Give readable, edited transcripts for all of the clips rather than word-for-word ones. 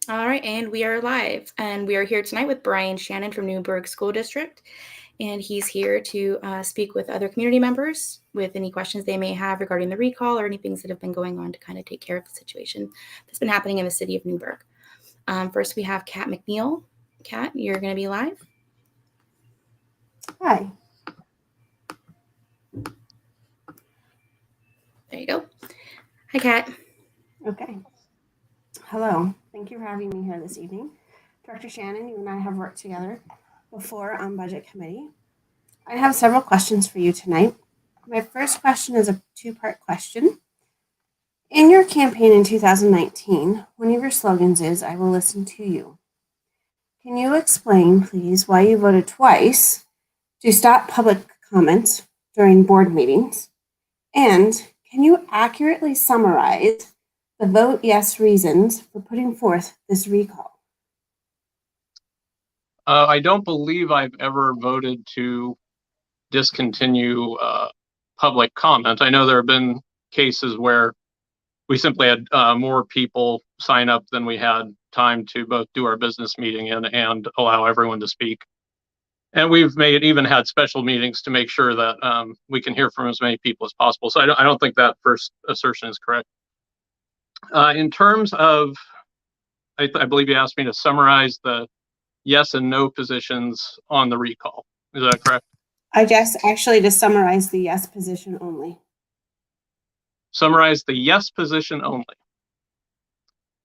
All right, and we are live. And we are here tonight with Brian Shannon from Newberg School District. And he's here to speak with other community members with any questions they may have regarding the recall or any things that have been going on to kind of take care of the situation that's been happening in the city of Newberg. First, we have Kat McNeil. Kat, you're going to be live. Hi. There you go. Hi, Kat. Okay. Hello. Thank you for having me here this evening. Director Shannon, you and I have worked together before on Budget Committee. I have several questions for you tonight. My first question is a two-part question. In your campaign in 2019, one of your slogans is, "I will listen to you." Can you explain, please, why you voted twice to stop public comments during board meetings? And can you accurately summarize the vote yes reasons for putting forth this recall? I don't believe I've ever voted to discontinue public comment. I know there have been cases where we simply had more people sign up than we had time to both do our business meeting in and allow everyone to speak. And we've even had special meetings to make sure that we can hear from as many people as possible. So I don't think that first assertion is correct. In terms of, I believe you asked me to summarize the yes and no positions on the recall. Is that correct? I guess actually to summarize the yes position only. Summarize the yes position only.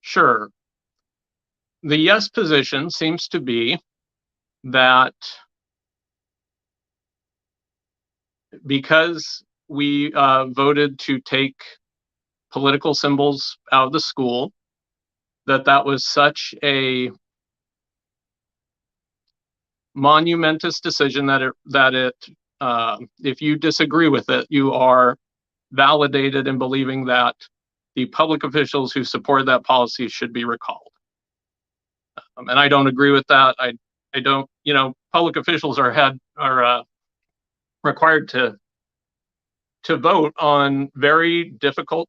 Sure. The yes position seems to be that because we voted to take political symbols out of the school, that was such a monumentous decision that if you disagree with it, you are validated in believing that the public officials who support that policy should be recalled. And I don't agree with that. I don't, public officials are required to vote on very difficult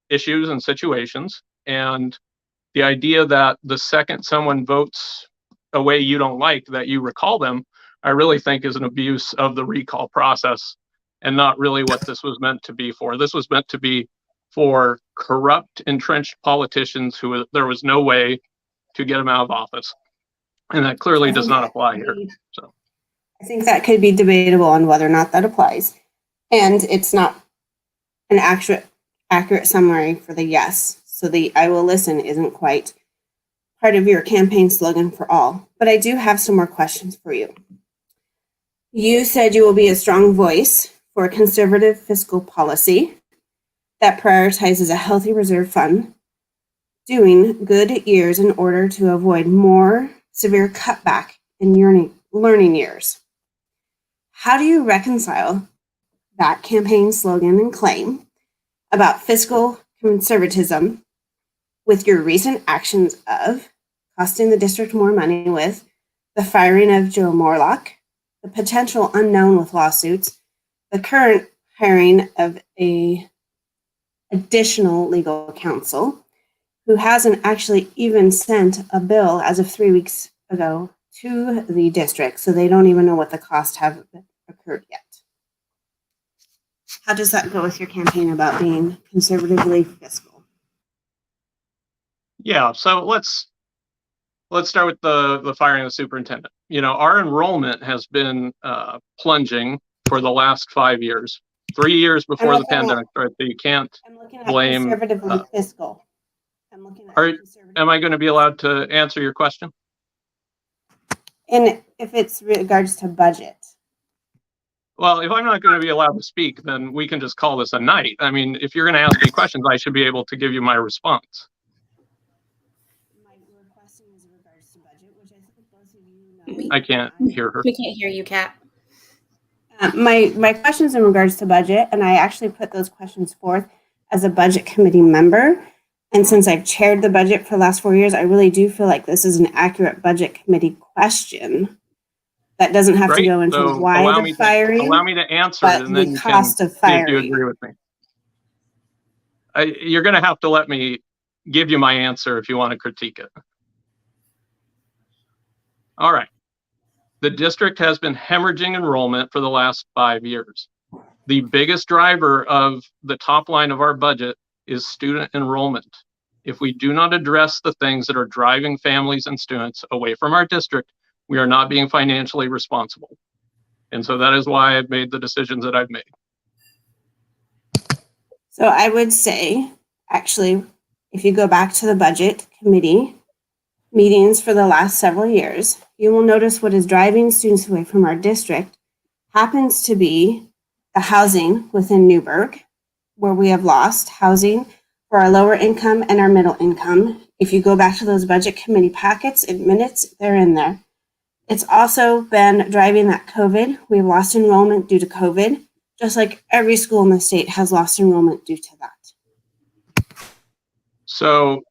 issues and situations. And the idea that the second someone votes a way you don't like, that you recall them, I really think is an abuse of the recall process and not really what this was meant to be for. This was meant to be for corrupt, entrenched politicians who there was no way to get them out of office. And that clearly does not apply here. So I think that could be debatable on whether or not that applies. And it's not an accurate summary for the yes. So the "I will listen" isn't quite part of your campaign slogan for all. But I do have some more questions for you. You said you will be a strong voice for a conservative fiscal policy that prioritizes a healthy reserve fund, doing good years in order to avoid more severe cutback in learning years. How do you reconcile that campaign slogan and claim about fiscal conservatism with your recent actions of costing the district more money with the firing of Joe Morlock, the potential unknown with lawsuits, the current hiring of a additional legal counsel who hasn't actually even sent a bill as of 3 weeks ago to the district, so they don't even know what the costs have occurred yet? How does that go with your campaign about being conservatively fiscal? Yeah, so let's start with the firing of the superintendent. Our enrollment has been plunging for the last 5 years, 3 years before the pandemic started. So you can't blame conservatively fiscal. I'm looking at am I going to be allowed to answer your question? And if it's regards to budget. Well, if I'm not going to be allowed to speak, then we can just call this a night. I mean, if you're going to ask me questions, I should be able to give you my response. My question is in regards to budget, which I think both of you know. I can't hear her. We can't hear you, Kat. My question is in regards to budget, and I actually put those questions forth as a budget committee member. And since I've chaired the budget for the last 4 years, I really do feel like this is an accurate budget committee question that doesn't have to go into why the firing. Allow me to answer it, and then the cost of firing. See if you agree with me. You're going to have to let me give you my answer if you want to critique it. All right. The district has been hemorrhaging enrollment for the last 5 years. The biggest driver of the top line of our budget is student enrollment. If we do not address the things that are driving families and students away from our district, we are not being financially responsible. And so that is why I've made the decisions that I've made. So I would say, actually, if you go back to the budget committee meetings for the last several years, you will notice what is driving students away from our district happens to be the housing within Newberg, where we have lost housing for our lower income and our middle income. If you go back to those budget committee packets and minutes, they're in there. It's also been driving that COVID. We've lost enrollment due to COVID, just like every school in the state has lost enrollment due to that. So,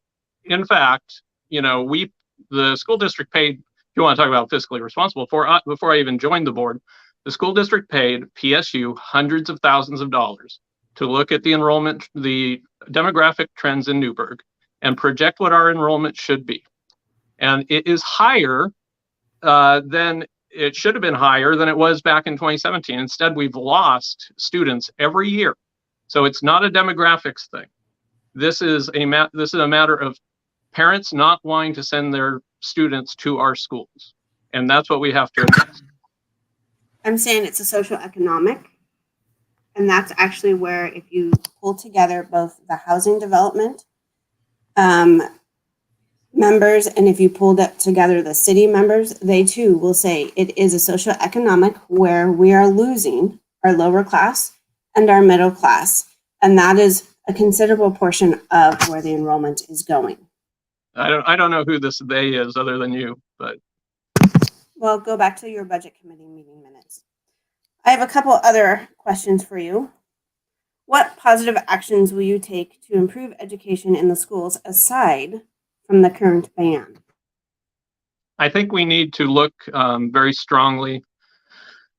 in fact, the school district paid, if you want to talk about fiscally responsible, before I even joined the board, the school district paid PSU hundreds of thousands of dollars to look at the enrollment, the demographic trends in Newberg, and project what our enrollment should be. And it is higher than it should have been higher than it was back in 2017. Instead, we've lost students every year. So it's not a demographics thing. This is a matter of parents not wanting to send their students to our schools. And that's what we have to address. I'm saying it's a socioeconomic, and that's actually where if you pull together both the housing development members, and if you pulled together the city members, they too will say it is a socioeconomic where we are losing our lower class and our middle class. And that is a considerable portion of where the enrollment is going. I don't know who this they is other than you, but. Well, go back to your budget committee meeting minutes. I have a couple other questions for you. What positive actions will you take to improve education in the schools aside from the current ban? I think we need to look very strongly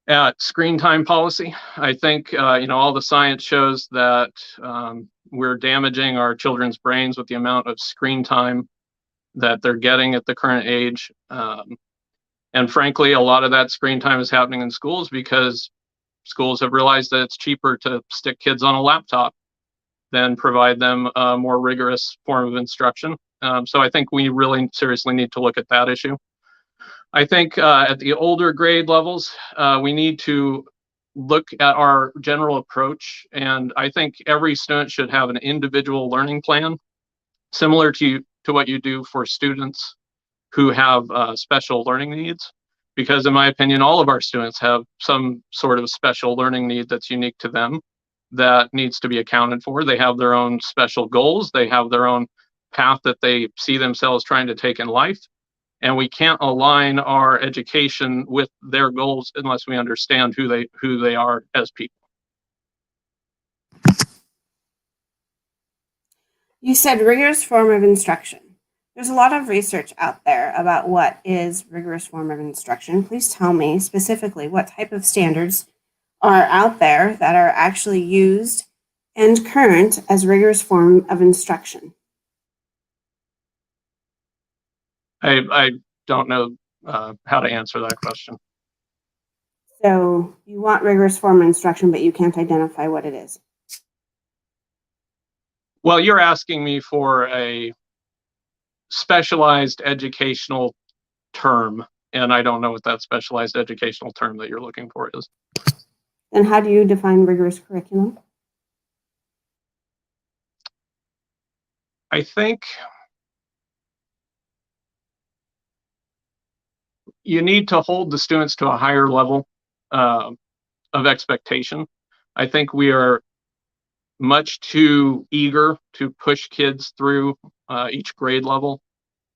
at screen time policy. I think, all the science shows that we're damaging our children's brains with the amount of screen time that they're getting at the current age. And frankly, a lot of that screen time is happening in schools because schools have realized that it's cheaper to stick kids on a laptop than provide them a more rigorous form of instruction. So I think we really seriously need to look at that issue. I think at the older grade levels, we need to look at our general approach. And I think every student should have an individual learning plan, similar to what you do for students who have special learning needs. Because in my opinion, all of our students have some sort of special learning need that's unique to them that needs to be accounted for. They have their own special goals. They have their own path that they see themselves trying to take in life. And we can't align our education with their goals unless we understand who they are as people. You said rigorous form of instruction. There's a lot of research out there about what is rigorous form of instruction. Please tell me specifically what type of standards are out there that are actually used and current as rigorous form of instruction. I don't know how to answer that question. So you want rigorous form of instruction, but you can't identify what it is. Well, you're asking me for a specialized educational term, and I don't know what that specialized educational term that you're looking for is. Then how do you define rigorous curriculum? I think you need to hold the students to a higher level of expectation. I think we are much too eager to push kids through each grade level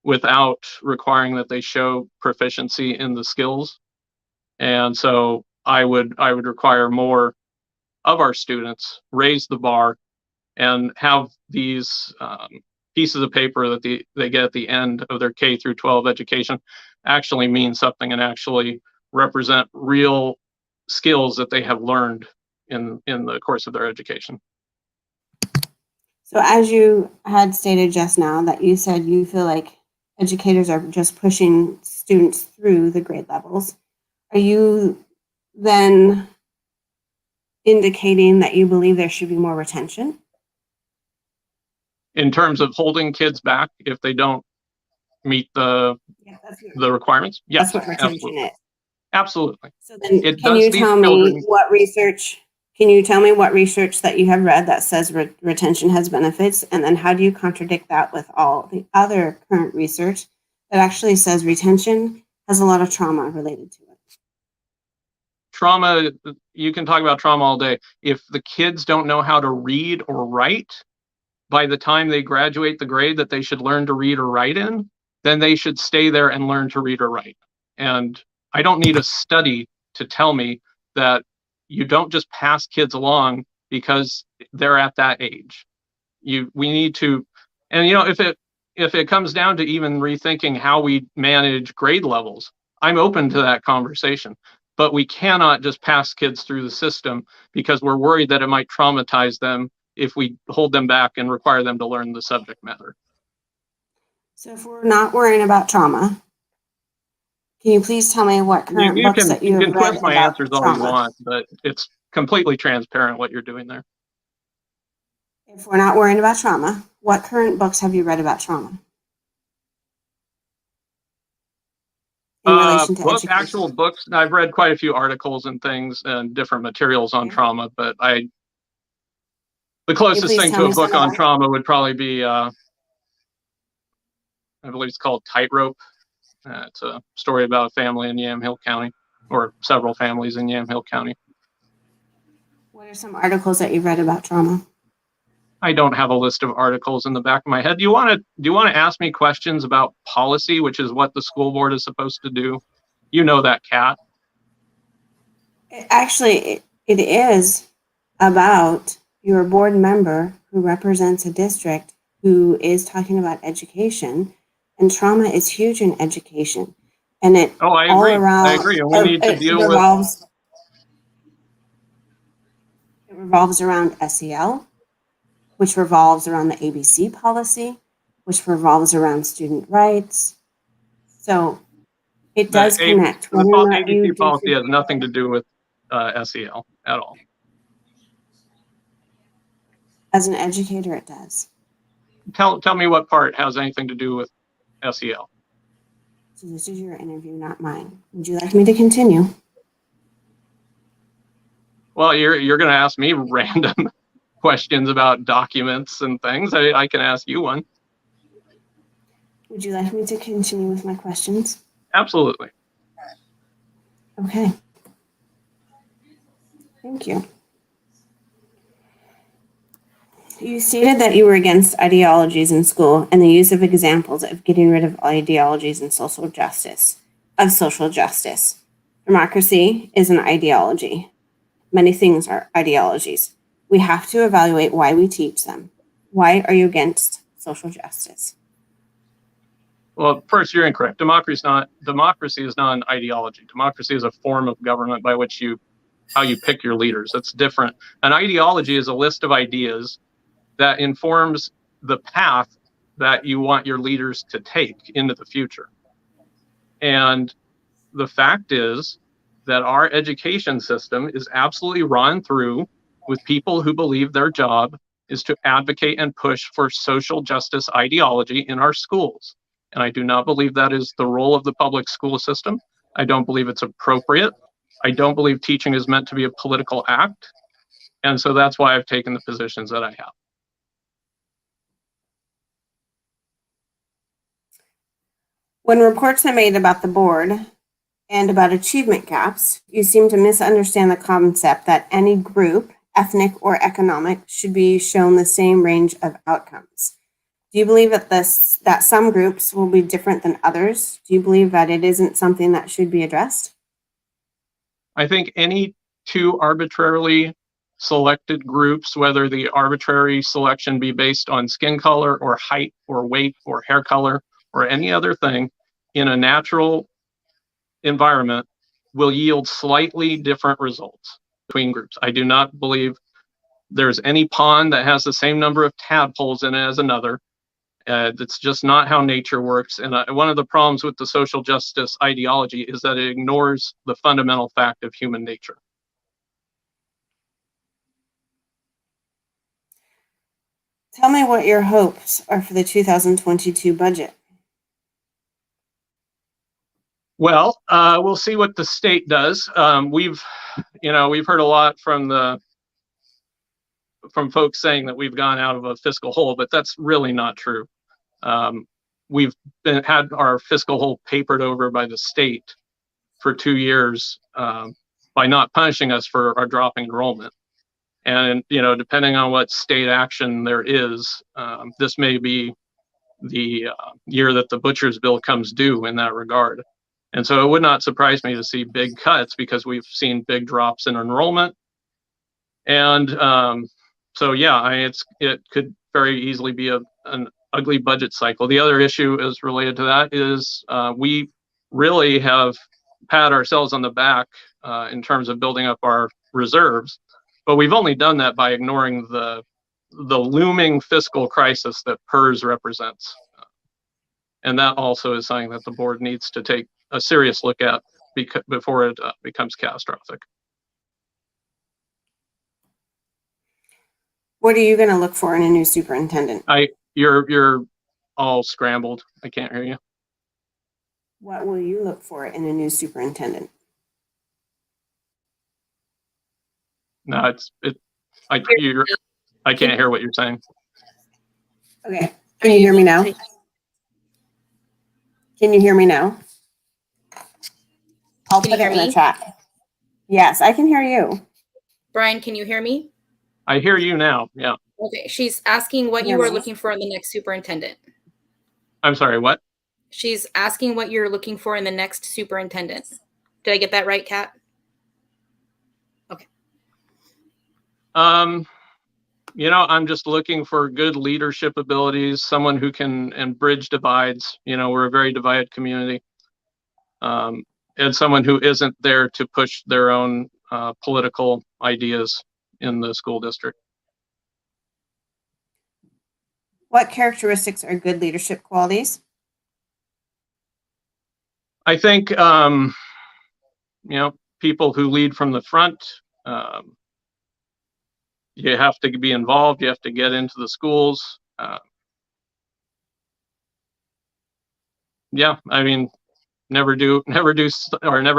without requiring that they show proficiency in the skills. And so I would require more of our students, raise the bar, and have these pieces of paper that they get at the end of their K through 12 education actually mean something and actually represent real skills that they have learned in the course of their education. So as you had stated just now that you said you feel like educators are just pushing students through the grade levels, are you then indicating that you believe there should be more retention? In terms of holding kids back if they don't meet the requirements? Yes, That's what retention absolutely. is. Absolutely. So then It can does you these tell me children. what research, can you tell me what research that you have read that says retention has benefits? And then how do you contradict that with all the other current research that actually says retention has a lot of trauma related to it? Trauma, you can talk about trauma all day. If the kids don't know how to read or write by the time they graduate the grade that they should learn to read or write in, then they should stay there and learn to read or write. And I don't need a study to tell me that you don't just pass kids along because they're at that age. We need to, and if it comes down to even rethinking how we manage grade levels, I'm open to that conversation. But we cannot just pass kids through the system because we're worried that it might traumatize them if we hold them back and require them to learn the subject matter. So if we're not worrying about trauma, can you please tell me what current books that you have read twist my about answers all trauma? you want, but it's completely transparent what you're doing there. If we're not worrying about trauma, what current books have you read about trauma? In relation to education? Actual books. I've read quite a few articles and things and different materials on trauma, but the closest thing to a book on trauma would probably be, I believe it's called Tightrope. It's a story about a family in Yamhill County, or several families in Yamhill County. What are some articles that you've read about trauma? I don't have a list of articles in the back of my head. Do you want to ask me questions about policy, which is what the school board is supposed to do? You know that, Kat. Actually, it is about your board member who represents a district who is talking about education, and trauma is huge in education. And it I agree. all around, I agree. And we need to deal with. It revolves around SEL, which revolves around the ABC policy, which revolves around student rights. So it does connect. The ABC policy has nothing to do with SEL at all. As an educator, it does. Tell me what part has anything to do with SEL. So this is your interview, not mine. Would you like me to continue? Well, you're going to ask me random questions about documents and things. I can ask you one. Would you like me to continue with my questions? Absolutely. Okay. Thank you. You stated that you were against ideologies in school and the use of examples of getting rid of ideologies in social justice. Democracy is an ideology. Many things are ideologies. We have to evaluate why we teach them. Why are you against social justice? Well, first, you're incorrect. Democracy is not an ideology. Democracy is a form of government by which how you pick your leaders. That's different. An ideology is a list of ideas that informs the path that you want your leaders to take into the future. And the fact is that our education system is absolutely run through with people who believe their job is to advocate and push for social justice ideology in our schools. And I do not believe that is the role of the public school system. I don't believe it's appropriate. I don't believe teaching is meant to be a political act. And so that's why I've taken the positions that I have. When reports are made about the board and about achievement gaps, you seem to misunderstand the concept that any group, ethnic or economic, should be shown the same range of outcomes. Do you believe that some groups will be different than others? Do you believe that it isn't something that should be addressed? I think any two arbitrarily selected groups, whether the arbitrary selection be based on skin color or height or weight or hair color or any other thing, in a natural environment will yield slightly different results between groups. I do not believe there's any pond that has the same number of tadpoles in it as another. That's just not how nature works. And one of the problems with the social justice ideology is that it ignores the fundamental fact of human nature. Tell me what your hopes are for the 2022 budget. Well, we'll see what the state does. We've heard a lot from folks saying that we've gone out of a fiscal hole, but that's really not true. We've had our fiscal hole papered over by the state for 2 years by not punishing us for our dropping enrollment. And, depending on what state action there is, this may be the year that the butcher's bill comes due in that regard. And so it would not surprise me to see big cuts because we've seen big drops in enrollment. And so, yeah, it could very easily be an ugly budget cycle. The other issue is related to that is we really have pat ourselves on the back in terms of building up our reserves, but we've only done that by ignoring the looming fiscal crisis that PERS represents. And that also is something that the board needs to take a serious look at before it becomes catastrophic. What are you going to look for in a new superintendent? You're all scrambled. I can't hear you. What will you look for in a new superintendent? No, I can't hear what you're saying. Okay. Can you hear me now? Can you hear me now? I'll put it in the chat. Yes, I can hear you. Brian, can you hear me? I hear you now. Yeah. Okay. She's asking what you are looking for in the next superintendent. I'm sorry, what? She's asking what you're looking for in the next superintendent. Did I get that right, Kat? Okay. I'm just looking for good leadership abilities, someone who can bridge divides. We're a very divided community. And someone who isn't there to push their own political ideas in the school district. What characteristics are good leadership qualities? I think, people who lead from the front, you have to be involved. You have to get into the schools. Never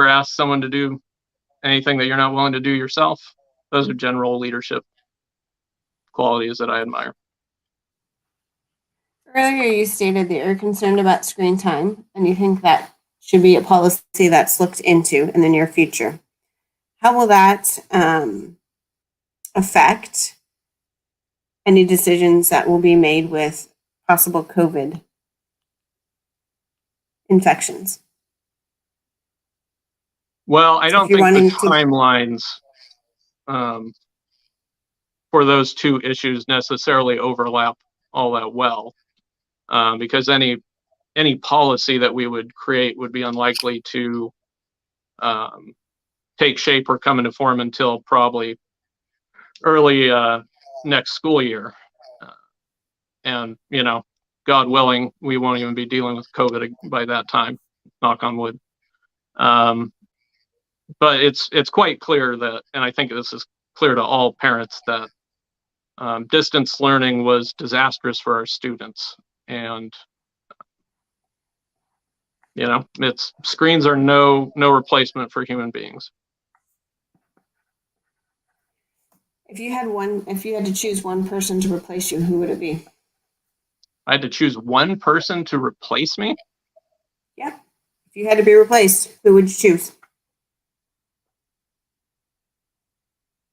ask someone to do anything that you're not willing to do yourself. Those are general leadership qualities that I admire. Earlier, you stated that you're concerned about screen time, and you think that should be a policy that's looked into in the near future. How will that affect any decisions that will be made with possible COVID infections? Well, I don't think the timelines for those two issues necessarily overlap all that well, because any policy that we would create would be unlikely to take shape or come into form until probably early next school year. And, God willing, we won't even be dealing with COVID by that time, knock on wood. But it's quite clear that, and I think this is clear to all parents, that distance learning was disastrous for our students. And, screens are no replacement for human beings. If you had to choose one person to replace you, who would it be? I had to choose one person to replace me? Yeah. If you had to be replaced, who would you choose?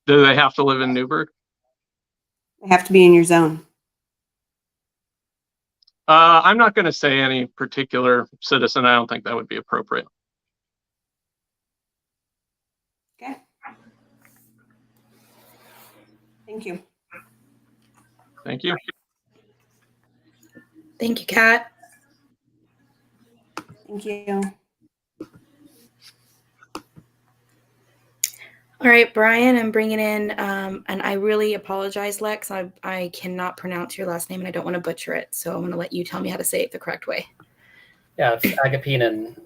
Do they have to live in Newberg? They have to be in your zone. I'm not going to say any particular citizen. I don't think that would be appropriate. Okay. Thank you. Thank you. Thank you, Kat. Thank you. All right, Brian, I'm bringing in, and I really apologize, Lex. I cannot pronounce your last name, and I don't want to butcher it, so I'm going to let you tell me how to say it the correct way. Yeah, it's Agapinen.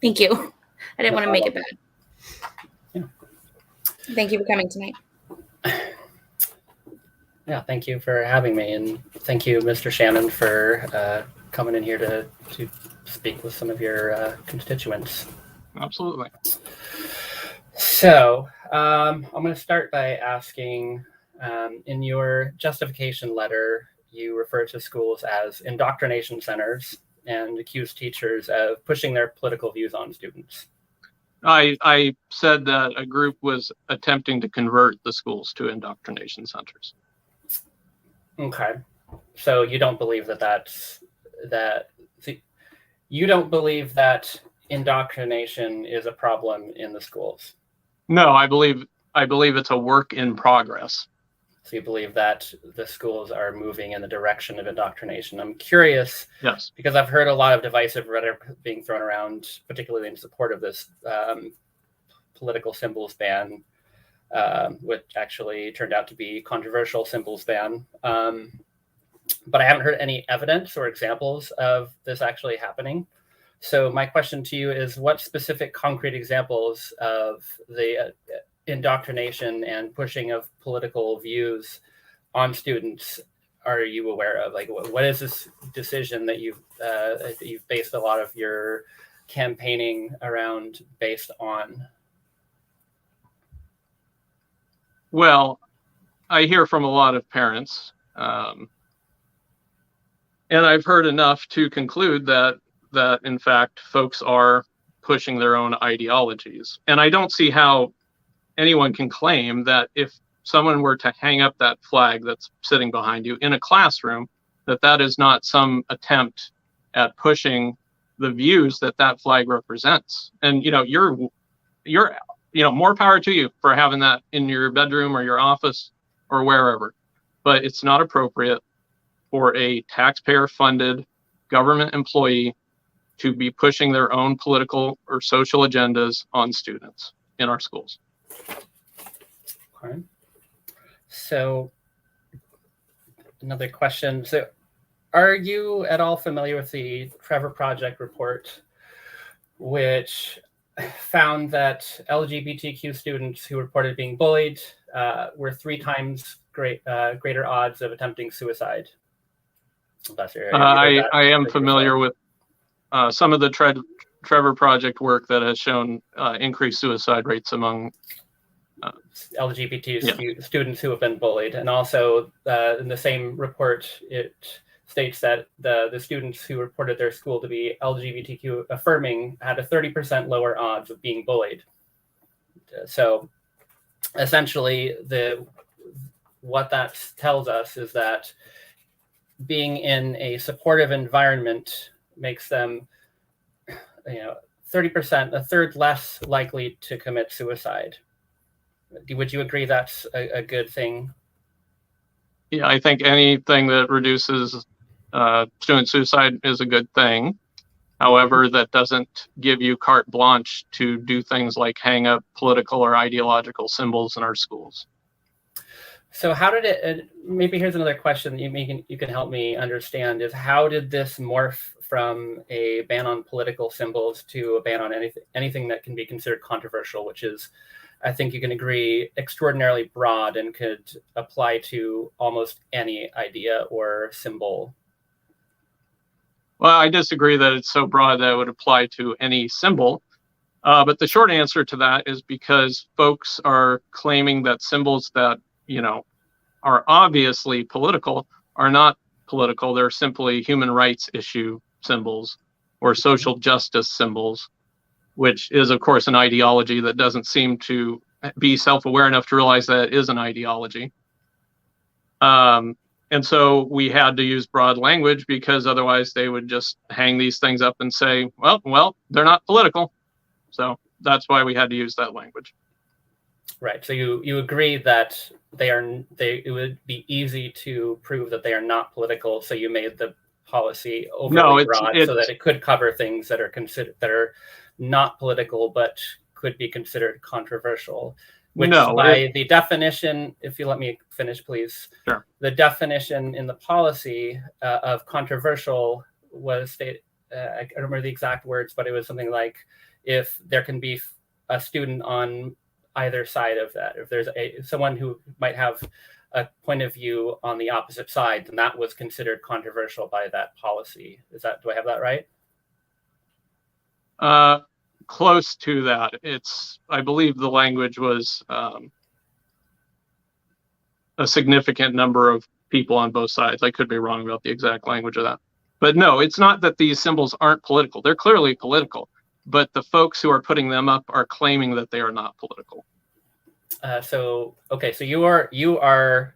Thank you. I didn't want to make it bad. Yeah. Thank you for coming tonight. Yeah, thank you for having me, and thank you, Mr. Shannon, for coming in here to speak with some of your constituents. Absolutely. So I'm going to start by asking, in your justification letter, you refer to schools as indoctrination centers and accuse teachers of pushing their political views on students. I said that a group was attempting to convert the schools to indoctrination centers. Okay. So you don't believe you don't believe that indoctrination is a problem in the schools? No, I believe it's a work in progress. So you believe that the schools are moving in the direction of indoctrination. I'm curious, yes, because I've heard a lot of divisive rhetoric being thrown around, particularly in support of this political symbols ban, which actually turned out to be controversial symbols ban. But I haven't heard any evidence or examples of this actually happening. So my question to you is, what specific concrete examples of the indoctrination and pushing of political views on students are you aware of? Like, what is this decision that you've based a lot of your campaigning around based on? Well, I hear from a lot of parents, and I've heard enough to conclude that in fact folks are pushing their own ideologies. And I don't see how anyone can claim that if someone were to hang up that flag that's sitting behind you in a classroom, that is not some attempt at pushing the views that flag represents. And you're more power to you for having that in your bedroom or your office or wherever, but it's not appropriate for a taxpayer funded government employee to be pushing their own political or social agendas on students in our schools. Okay. So another question. So are you at all familiar with the Trevor Project report, which found that LGBTQ students who reported being bullied were 3 times greater odds of attempting suicide? I am familiar with some of the Trevor Project work that has shown increased suicide rates among LGBT students who have been bullied. And also in the same report, it states that the students who reported their school to be LGBTQ affirming had a 30% lower odds of being bullied. So essentially, what that tells us is that being in a supportive environment makes them 30%, a third less likely to commit suicide. Would you agree that's a good thing? Yeah, I think anything that reduces student suicide is a good thing. However, that doesn't give you carte blanche to do things like hang up political or ideological symbols in our schools. So how did it, maybe here's another question that you can help me understand, is how did this morph from a ban on political symbols to a ban on anything that can be considered controversial, which is, I think you can agree, extraordinarily broad and could apply to almost any idea or symbol? Well, I disagree that it's so broad that it would apply to any symbol. But the short answer to that is because folks are claiming that symbols that, are obviously political are not political. They're simply human rights issue symbols or social justice symbols, which is, of course, an ideology that doesn't seem to be self-aware enough to realize that it is an ideology. And so we had to use broad language because otherwise they would just hang these things up and say, well, they're not political. So that's why we had to use that language. Right. So you agree that it would be easy to prove that they are not political. So you made the policy overly broad so that it could cover things that are not political but could be considered controversial. which No, by the definition, if you let me finish, please. Sure. The definition in the policy of controversial was stated, I don't remember the exact words, but it was something like, if there can be a student on either side of that, if there's someone who might have a point of view on the opposite side, then that was considered controversial by that policy. Do I have that right? Close to that. I believe the language was a significant number of people on both sides. I could be wrong about the exact language of that. But no, it's not that these symbols aren't political. They're clearly political, but the folks who are putting them up are claiming that they are not political. So you are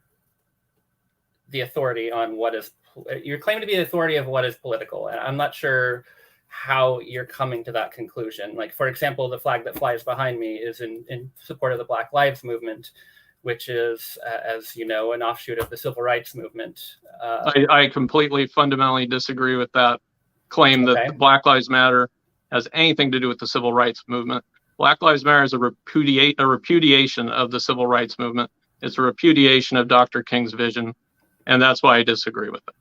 the authority on what is, you're claiming to be the authority of what is political. And I'm not sure how you're coming to that conclusion. Like, for example, the flag that flies behind me is in support of the Black Lives Movement, which is, as you know, an offshoot of the Civil Rights Movement. I completely fundamentally disagree with that claim that the Black Lives Matter has anything to do with the Civil Rights Movement. Black Lives Matter is a repudiation of the Civil Rights Movement. It's a repudiation of Dr. King's vision, and that's why I disagree with it.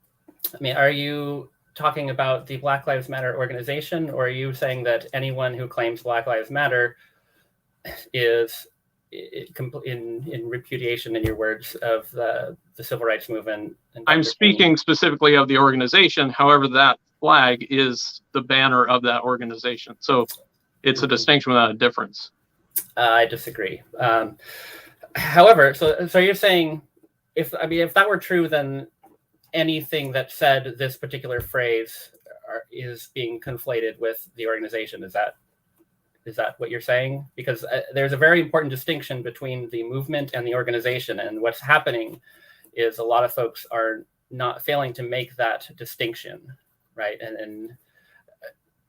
I mean, are you talking about the Black Lives Matter organization, or are you saying that anyone who claims Black Lives Matter is in repudiation, in your words, of the Civil Rights Movement? I'm speaking specifically of the organization. However, that flag is the banner of that organization. So it's a distinction without a difference. I disagree. However, so you're saying, if that were true, then anything that said this particular phrase is being conflated with the organization. Is that what you're saying? Because there's a very important distinction between the movement and the organization, and what's happening is a lot of folks are not failing to make that distinction, right? And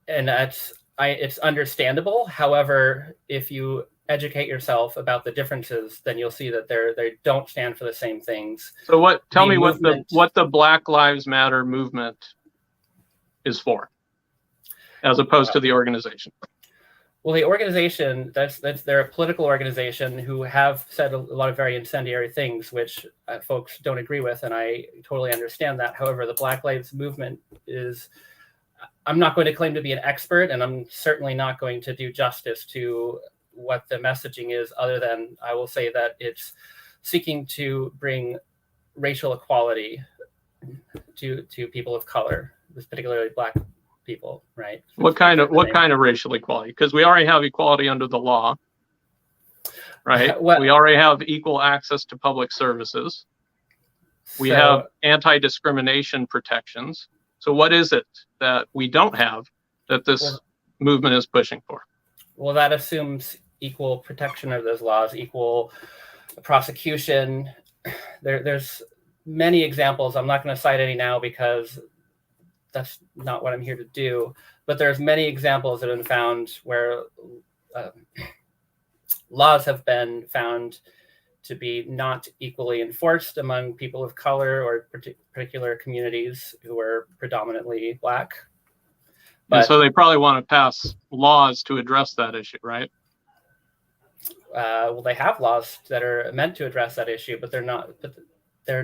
it's understandable. However, if you educate yourself about the differences, then you'll see that they don't stand for the same things. So tell me what the Black Lives Matter movement is for, as opposed to the organization. Well, the organization, they're a political organization who have said a lot of very incendiary things, which folks don't agree with, and I totally understand that. However, the Black Lives Movement is, I'm not going to claim to be an expert, and I'm certainly not going to do justice to what the messaging is, other than I will say that it's seeking to bring racial equality to people of color, particularly Black people, right? What kind of racial equality? Because we already have equality under the law, right? We already have equal access to public services. We have anti-discrimination protections. So what is it that we don't have that this movement is pushing for? Well, that assumes equal protection of those laws, equal prosecution. There's many examples. I'm not going to cite any now because that's not what I'm here to do. But there's many examples that have been found where laws have been found to be not equally enforced among people of color or particular communities who are predominantly Black. And so they probably want to pass laws to address that issue, right? Well, they have laws that are meant to address that issue, but they're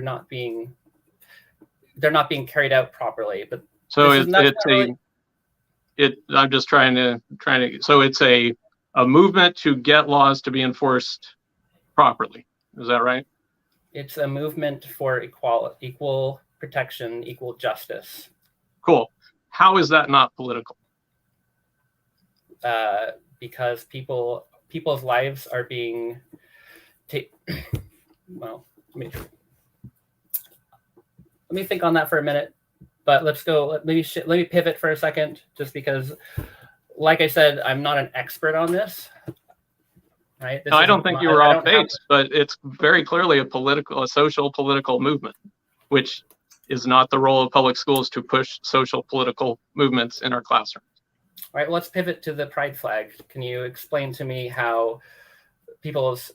not being carried out properly. But so I'm just trying to. So it's a movement to get laws to be enforced properly. Is that right? It's a movement for equal protection, equal justice. Cool. How is that not political? Because people's lives are being well, let me think on that for a minute. But let's go. Let me pivot for a second, just because, like I said, I'm not an expert on this. Right? No, I don't think you were off base, but it's very clearly a social political movement, which is not the role of public schools to push social political movements in our classrooms. All right, well, let's pivot to the pride flag. Can you explain to me how people's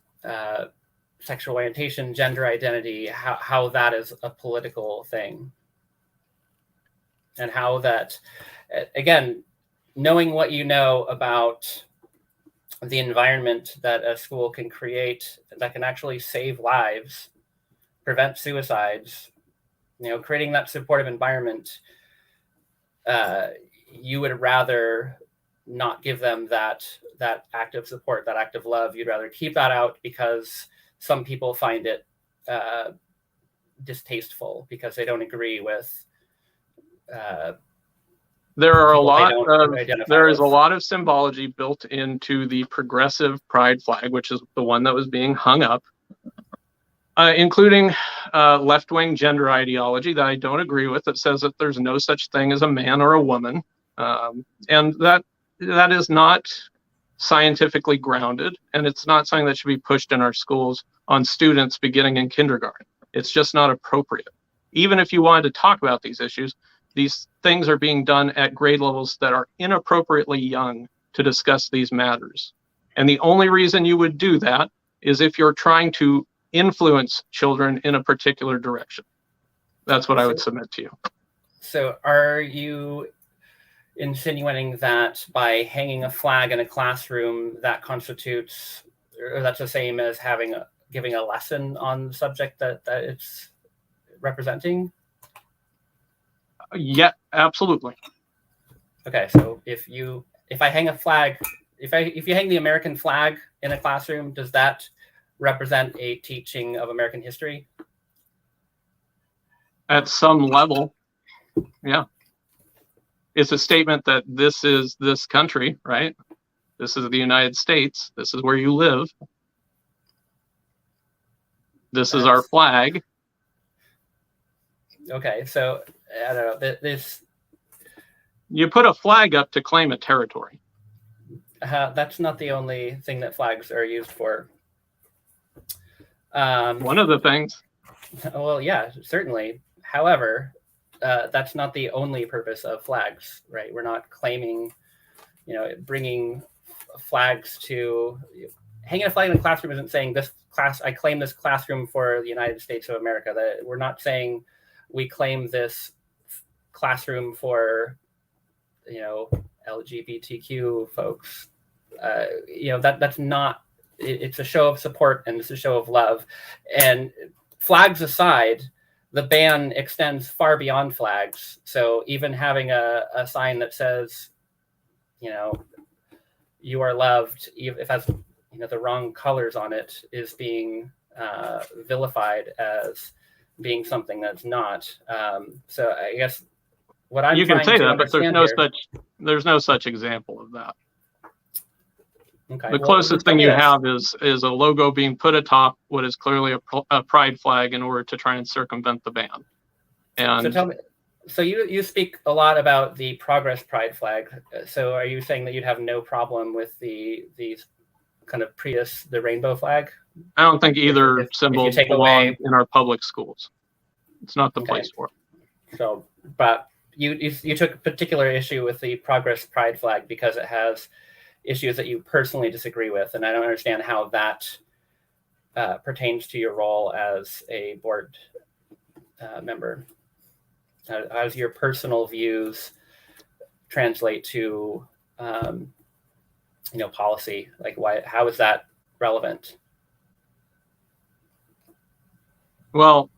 sexual orientation, gender identity, how that is a political thing? And how that, again, knowing what you know about the environment that a school can create that can actually save lives, prevent suicides, creating that supportive environment, you would rather not give them that act of support, that act of love. You'd rather keep that out because some people find it distasteful because they don't agree with. There is a lot of symbology built into the progressive pride flag, which is the one that was being hung up, including left-wing gender ideology that I don't agree with, that says that there's no such thing as a man or a woman, and that is not scientifically grounded, and it's not something that should be pushed in our schools on students beginning in kindergarten. It's just not appropriate. Even if you wanted to talk about these issues, these things are being done at grade levels that are inappropriately young to discuss these matters. And the only reason you would do that is if you're trying to influence children in a particular direction. That's what I would submit to you. So are you insinuating that by hanging a flag in a classroom that constitutes, or that's the same as giving a lesson on the subject that it's representing? Yeah, absolutely. Okay, so if I hang a flag, if you hang the American flag in a classroom, does that represent a teaching of American history? At some level, yeah. It's a statement that this is this country, right? This is the United States. This is where you live. This is our flag. Okay, so I don't know. This. You put a flag up to claim a territory. That's not the only thing that flags are used for. One of the things. Well, yeah, certainly. However, that's not the only purpose of flags, right? We're not claiming, bringing flags to. Hanging a flag in a classroom isn't saying I claim this classroom for the United States of America. That we're not saying we claim this classroom for, LGBTQ folks. That's not. It's a show of support and it's a show of love. And flags aside, the ban extends far beyond flags. So even having a sign that says, you are loved, if it has the wrong colors on it, is being vilified as being something that's not. So I guess what I'm you can say that, but there's no such example of that. Okay. The closest thing you have is a logo being put atop what is clearly a pride flag in order to try and circumvent the ban. And so tell me, so you speak a lot about the Progress pride flag. So are you saying that you'd have no problem with these kind of Prius, the rainbow flag? I don't think either symbol belongs in our public schools. It's not the place for it. So, but you took particular issue with the Progress pride flag because it has issues that you personally disagree with, and I don't understand how that pertains to your role as a board member. How does your personal views translate to policy? Like, how is that relevant? Well,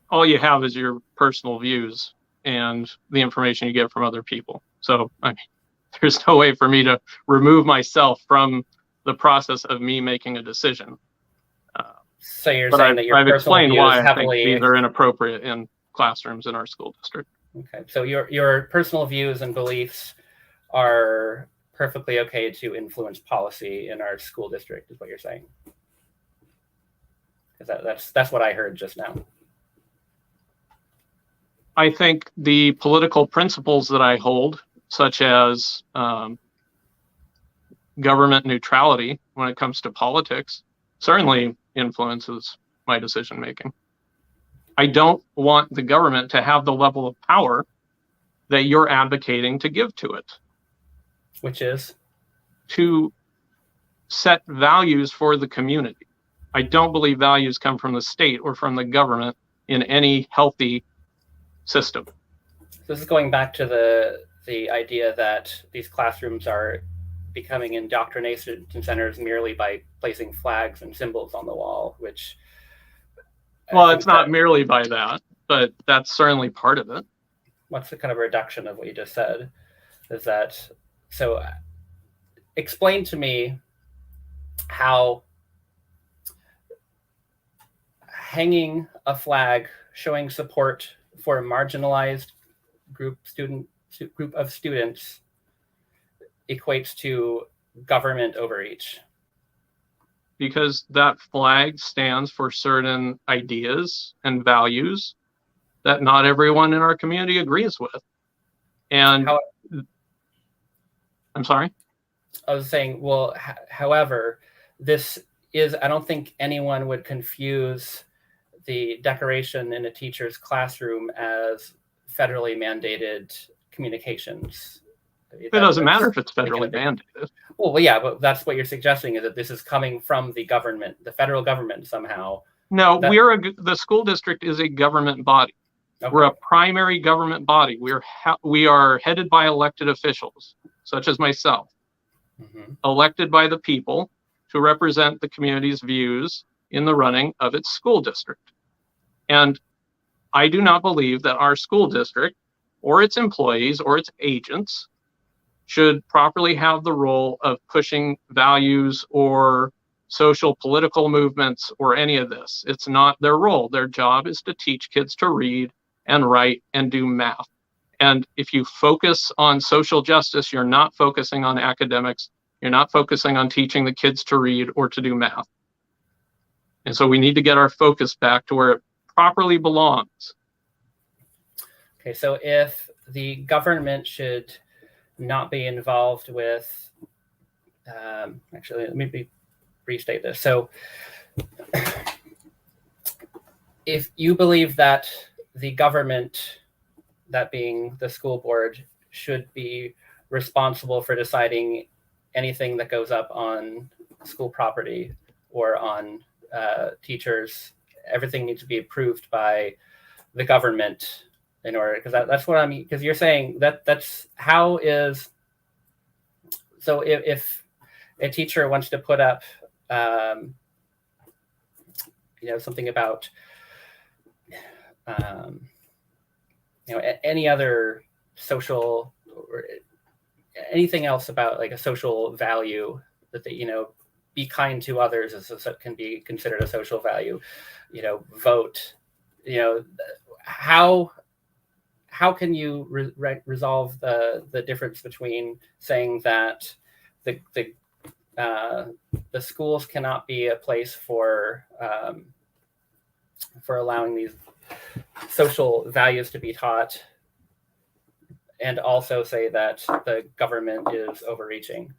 all you have is your personal views and the information you get from other people. So, there's no way for me to remove myself from the process of me making a decision. So you're saying that your I've personal explained views why heavily... I think these are inappropriate in classrooms in our school district. Okay, so your personal views and beliefs are perfectly okay to influence policy in our school district, is what you're saying? Because that's what I heard just now. I think the political principles that I hold, such as government neutrality when it comes to politics, certainly influences my decision making. I don't want the government to have the level of power that you're advocating to give to it. Which is? To set values for the community. I don't believe values come from the state or from the government in any healthy system. So this is going back to the idea that these classrooms are becoming indoctrination centers merely by placing flags and symbols on the wall, which... Well, it's not merely by that, but that's certainly part of it. What's the kind of reduction of what you just said? Is that, so explain to me how hanging a flag showing support for a marginalized group of students equates to government overreach. Because that flag stands for certain ideas and values that not everyone in our community agrees with. And I'm sorry? I was saying, well, however, this is, I don't think anyone would confuse the decoration in a teacher's classroom as federally mandated communications. It doesn't matter if it's federally mandated. Well, yeah, but that's what you're suggesting, is that this is coming from the government, the federal government somehow. No, the school district is a government body. Okay. We're a primary government body. We are headed by elected officials, such as myself, elected by the people to represent the community's views in the running of its school district. And I do not believe that our school district or its employees or its agents should properly have the role of pushing values or social political movements or any of this. It's not their role. Their job is to teach kids to read and write and do math. And if you focus on social justice, you're not focusing on academics. You're not focusing on teaching the kids to read or to do math. And so we need to get our focus back to where it properly belongs. Okay, so if the government should not be involved with, actually, let me restate this. So if you believe that the government, that being the school board, should be responsible for deciding anything that goes up on school property or on teachers, everything needs to be approved by the government in order, because that's what I mean, because you're saying that's how is, so if a teacher wants to put up, something about, any other social or anything else about like a social value that be kind to others can be considered a social value, vote, how can you resolve the difference between saying that the schools cannot be a place for allowing these social values to be taught, and also say that the government is overreaching?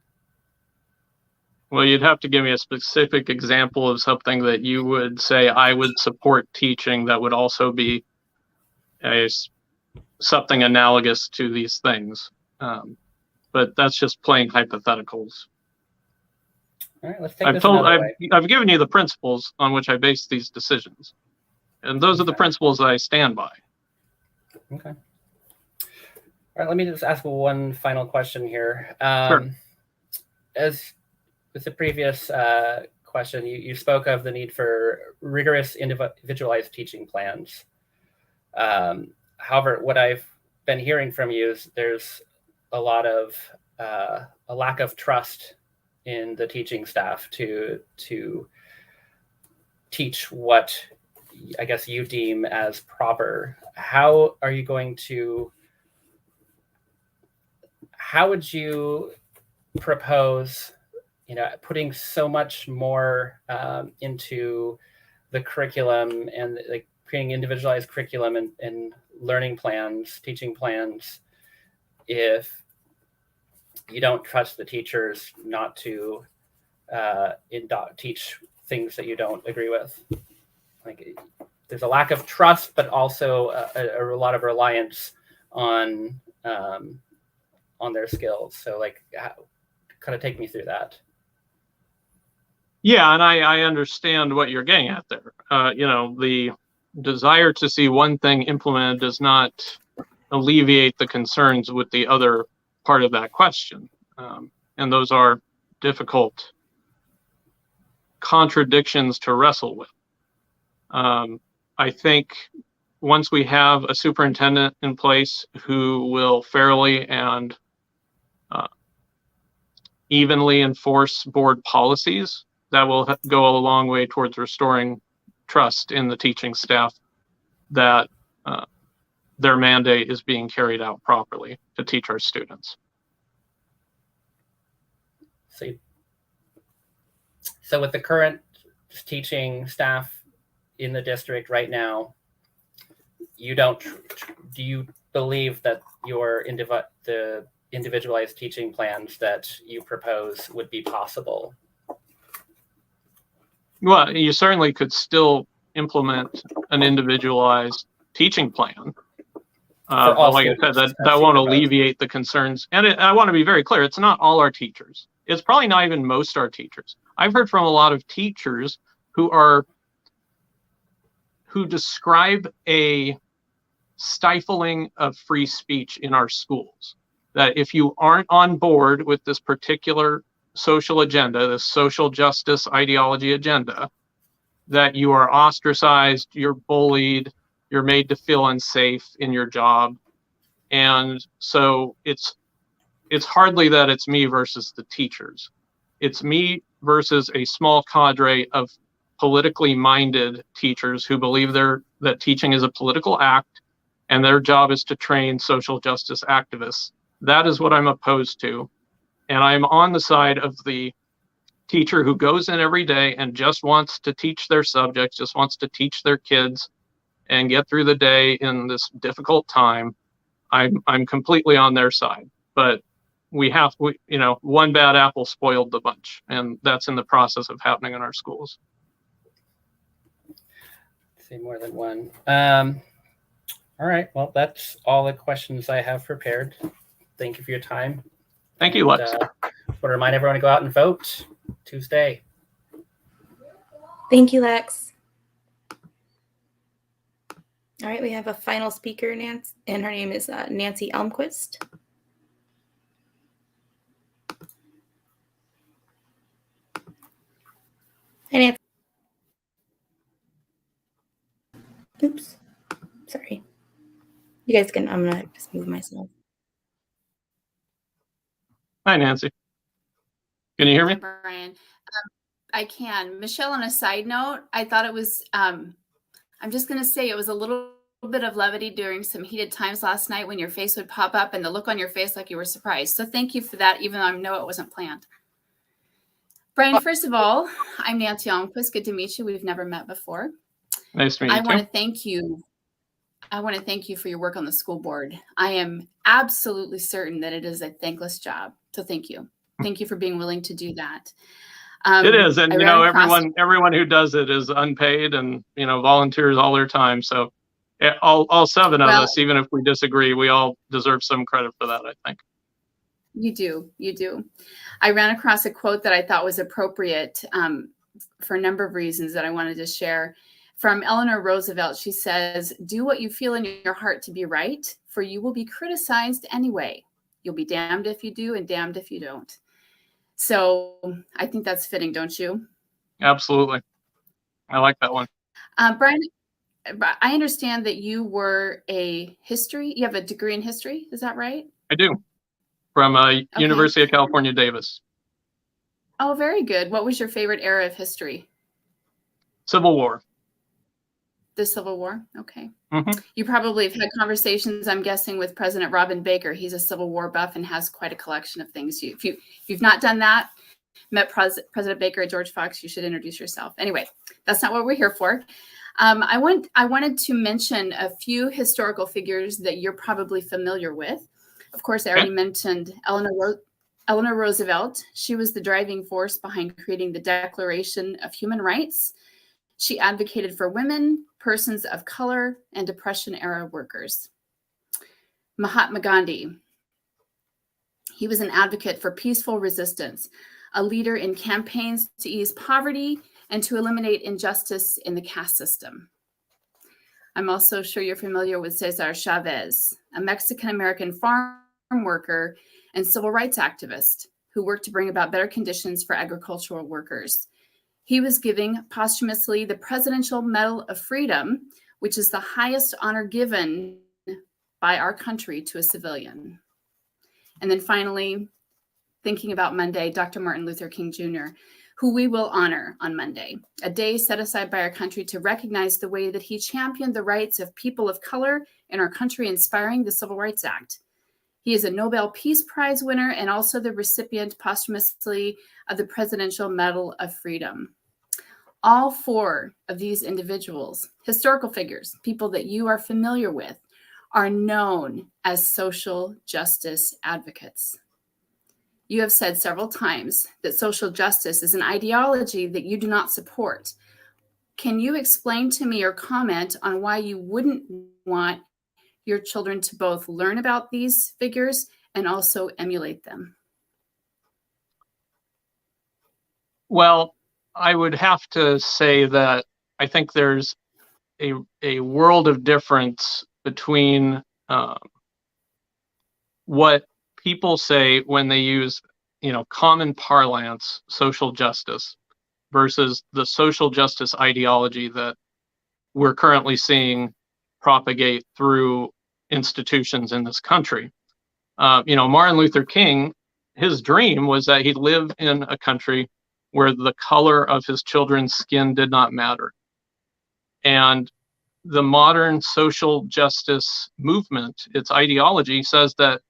Well, you'd have to give me a specific example of something that you would say I would support teaching that would also be something analogous to these things. But that's just plain hypotheticals. All right, let's take this another way. I've given you the principles on which I base these decisions. And those are the principles that I stand by. Okay. All right, let me just ask one final question here. Sure. As with the previous question, you spoke of the need for rigorous individualized teaching plans. However, what I've been hearing from you is there's a lot of a lack of trust in the teaching staff to teach what I guess you deem as proper. How are you going to, how would you propose, putting so much more into the curriculum and like creating individualized curriculum and learning plans, teaching plans, if you don't trust the teachers not to teach things that you don't agree with? Like, there's a lack of trust, but also a lot of reliance on their skills. So, like, kind of take me through that. Yeah, and I understand what you're getting at there. The desire to see one thing implemented does not alleviate the concerns with the other part of that question. and those are difficult contradictions to wrestle with. I think once we have a superintendent in place who will fairly and evenly enforce board policies, that will go a long way towards restoring trust in the teaching staff that their mandate is being carried out properly to teach our students. So with the current teaching staff in the district right now, do you believe that the individualized teaching plans that you propose would be possible? Well, you certainly could still implement an individualized teaching plan. But like I said, that won't alleviate the concerns. And I want to be very clear, it's not all our teachers. It's probably not even most our teachers. I've heard from a lot of teachers who describe a stifling of free speech in our schools. That if you aren't on board with this particular social agenda, this social justice ideology agenda, that you are ostracized, you're bullied, you're made to feel unsafe in your job. And so it's hardly that it's me versus the teachers. It's me versus a small cadre of politically minded teachers who believe that teaching is a political act and their job is to train social justice activists. That is what I'm opposed to. And I'm on the side of the teacher who goes in every day and just wants to teach their subjects, just wants to teach their kids and get through the day in this difficult time. I'm completely on their side. But one bad apple spoiled the bunch, and that's in the process of happening in our schools. Say more than one. All right. Well, that's all the questions I have prepared. Thank you for your time. Thank you, Lex. I want to remind everyone to go out and vote Tuesday. Thank you, Lex. All right, we have a final speaker, Nancy, and her name is Nancy Elmquist. Hi, Nancy. Oops. Sorry. You guys I'm going to just move myself. Hi, Nancy. Can you hear me? Brian. I can. Michelle, on a side note, I thought it was, I'm just going to say it was a little bit of levity during some heated times last night when your face would pop up and the look on your face like you were surprised. So thank you for that, even though I know it wasn't planned. Brian, first of all, I'm Nancy Almquist. Good to meet you. We've never met before. Nice to meet you. I want to thank you. I want to thank you for your work on the school board. I am absolutely certain that it is a thankless job. So thank you. Thank you for being willing to do that. It is. And, everyone who does it is unpaid and, volunteers all their time. So all seven of us, even if we disagree, we all deserve some credit for that, I think. You do. You do. I ran across a quote that I thought was appropriate for a number of reasons that I wanted to share. From Eleanor Roosevelt, she says, "Do what you feel in your heart to be right, for you will be criticized anyway. You'll be damned if you do and damned if you don't." So I think that's fitting, don't you? Absolutely. I like that one. Brian, I understand that you have a degree in history. Is that right? I do. From University of California, Davis. Oh, very good. What was your favorite era of history? Civil War. The Civil War? Okay. Mm-hmm. You probably have had conversations, I'm guessing, with President Robin Baker. He's a Civil War buff and has quite a collection of things. If you've not done that, met President Baker at George Fox, you should introduce yourself. Anyway, that's not what we're here for. I wanted to mention a few historical figures that you're probably familiar with. Of course, I already mentioned Eleanor Roosevelt. She was the driving force behind creating the Declaration of Human Rights. She advocated for women, persons of color, and Depression-era workers. Mahatma Gandhi. He was an advocate for peaceful resistance, a leader in campaigns to ease poverty and to eliminate injustice in the caste system. I'm also sure you're familiar with Cesar Chavez, a Mexican-American farm worker and civil rights activist who worked to bring about better conditions for agricultural workers. He was giving posthumously the Presidential Medal of Freedom, which is the highest honor given by our country to a civilian. And then finally, thinking about Monday, Dr. Martin Luther King Jr., who we will honor on Monday, a day set aside by our country to recognize the way that he championed the rights of people of color in our country, inspiring the Civil Rights Act. He is a Nobel Peace Prize winner and also the recipient posthumously of the Presidential Medal of Freedom. All four of these individuals, historical figures, people that you are familiar with, are known as social justice advocates. You have said several times that social justice is an ideology that you do not support. Can you explain to me or comment on why you wouldn't want your children to both learn about these figures and also emulate them? Well, I would have to say that I think there's a world of difference between what people say when they use, common parlance, social justice, versus the social justice ideology that we're currently seeing propagate through institutions in this country. Martin Luther King, his dream was that he'd live in a country where the color of his children's skin did not matter. And the modern social justice movement, its ideology, says that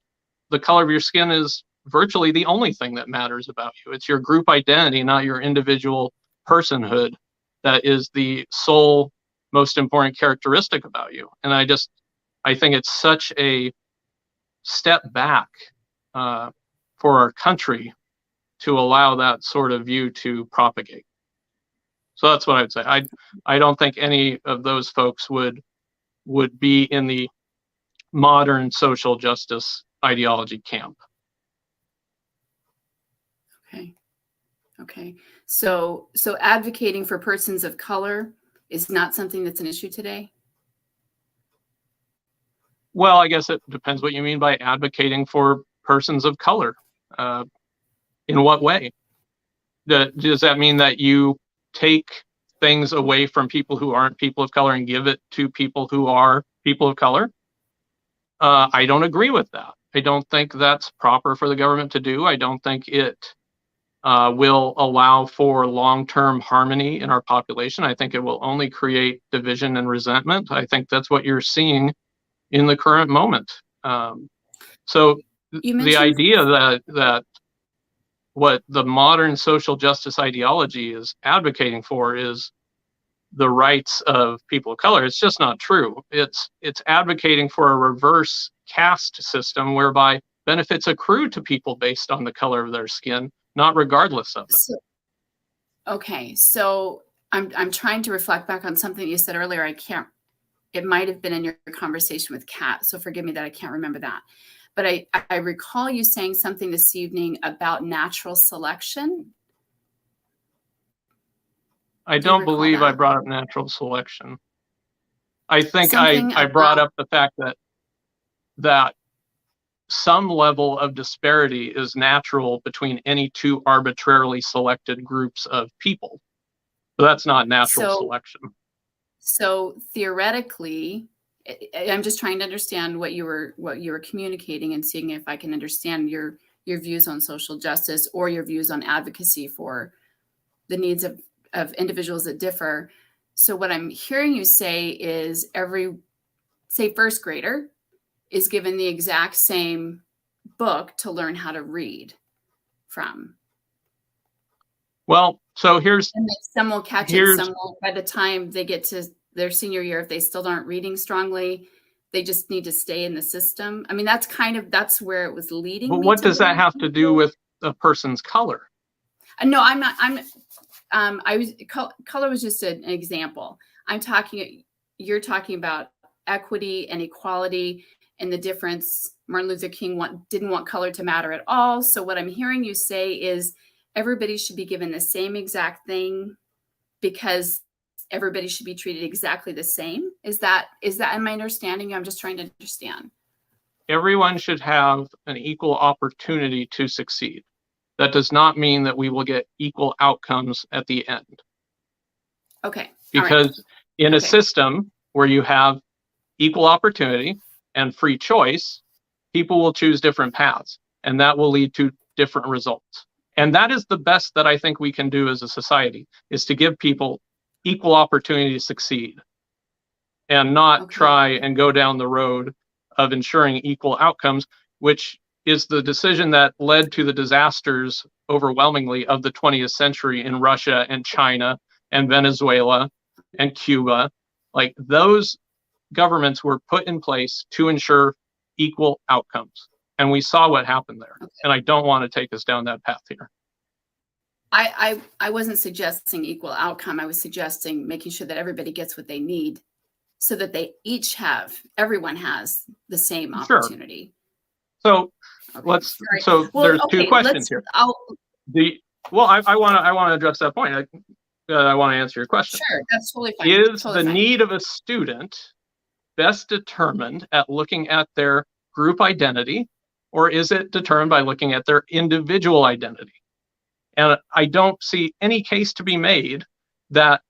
the color of your skin is virtually the only thing that matters about you. It's your group identity, not your individual personhood, that is the sole most important characteristic about you. And I think it's such a step back for our country to allow that sort of view to propagate. So that's what I'd say. I don't think any of those folks would be in the modern social justice ideology camp. Okay. So advocating for persons of color is not something that's an issue today? Well, I guess it depends what you mean by advocating for persons of color. In what way? Does that mean that you take things away from people who aren't people of color and give it to people who are people of color? I don't agree with that. I don't think that's proper for the government to do. I don't think it will allow for long-term harmony in our population. I think it will only create division and resentment. I think that's what you're seeing in the current moment. So the idea that what the modern social justice ideology is advocating for is the rights of people of color, it's just not true. It's advocating for a reverse caste system whereby benefits accrue to people based on the color of their skin, not regardless of it. So I'm trying to reflect back on something you said earlier. It might have been in your conversation with Kat, so forgive me that I can't remember that. But I recall you saying something this evening about natural selection. I don't believe I brought up natural selection. I think I brought up the fact that some level of disparity is natural between any two arbitrarily selected groups of people. So that's not natural selection. So theoretically, I'm just trying to understand what you were communicating and seeing if I can understand your views on social justice or your views on advocacy for the needs of individuals that differ. So what I'm hearing you say is every, say, first grader is given the exact same book to learn how to read from. Well, so here's... And some will catch it, some won't. By the time they get to their senior year, if they still aren't reading strongly, they just need to stay in the system. I mean, that's where it was leading. But what does that have to do with a person's color? No, I'm not. Color was just an example. You're talking about equity and equality and the difference. Martin Luther King didn't want color to matter at all. So what I'm hearing you say is everybody should be given the same exact thing because everybody should be treated exactly the same. Is that in my understanding? I'm just trying to understand. Everyone should have an equal opportunity to succeed. That does not mean that we will get equal outcomes at the end. Okay. Because in a system where you have equal opportunity and free choice, people will choose different paths, and that will lead to different results. And that is the best that I think we can do as a society, is to give people equal opportunity to succeed and not try and go down the road of ensuring equal outcomes, which is the decision that led to the disasters overwhelmingly of the 20th century in Russia and China and Venezuela and Cuba. Like, those governments were put in place to ensure equal outcomes. And we saw what happened there. And I don't want to take us down that path here. I wasn't suggesting equal outcome. I was suggesting making sure that everybody gets what they need so that everyone has the same opportunity. So there's two questions here. I want to address that point. I want to answer your question. Sure, that's totally fine. Is the need of a student best determined at looking at their group identity, or is it determined by looking at their individual identity? And I don't see any case to be made that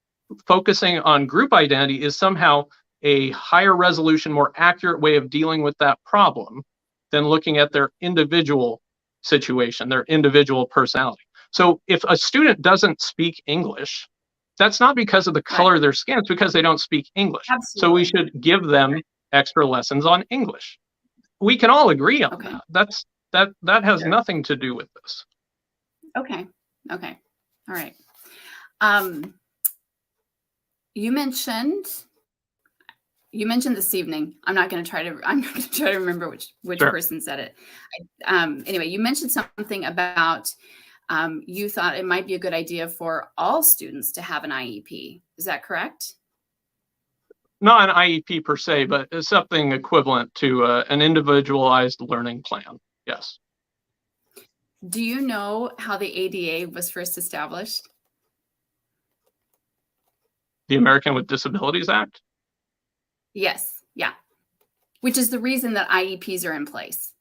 focusing on group identity is somehow a higher resolution, more accurate way of dealing with that problem than looking at their individual situation, their individual personality. So if a student doesn't speak English, that's not because of the color of their skin, it's because they don't speak English. Absolutely. So we should give them extra lessons on English. We can all agree on that. That has nothing to do with this. Okay. All right. You mentioned this evening. I'm going to try to remember which person said it. Anyway, you mentioned something about you thought it might be a good idea for all students to have an IEP. Is that correct? Not an IEP per se, but it's something equivalent to an individualized learning plan. Yes. Do you know how the ADA was first established? The American with Disabilities Act? Yes. Yeah. Which is the reason that IEPs are in place.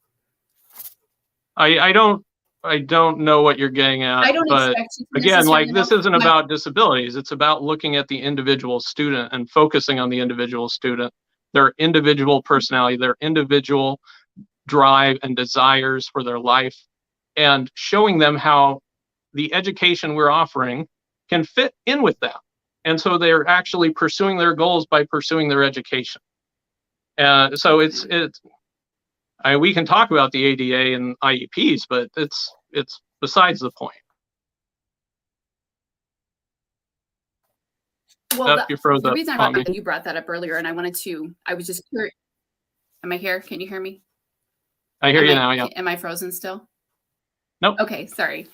I don't know what you're getting at. I don't but expect you to again, like, this know, isn't about disabilities. It's about looking at the individual student and focusing on the individual student, their individual personality, their individual drive and desires for their life, and showing them how the education we're offering can fit in with that. And so they're actually pursuing their goals by pursuing their education. So we can talk about the ADA and IEPs, but it's besides the point. Well, the reason you brought that up earlier, and I was just curious. Am I here? Can you hear me? I hear you now, yeah. Am I frozen still? Nope. Okay, sorry.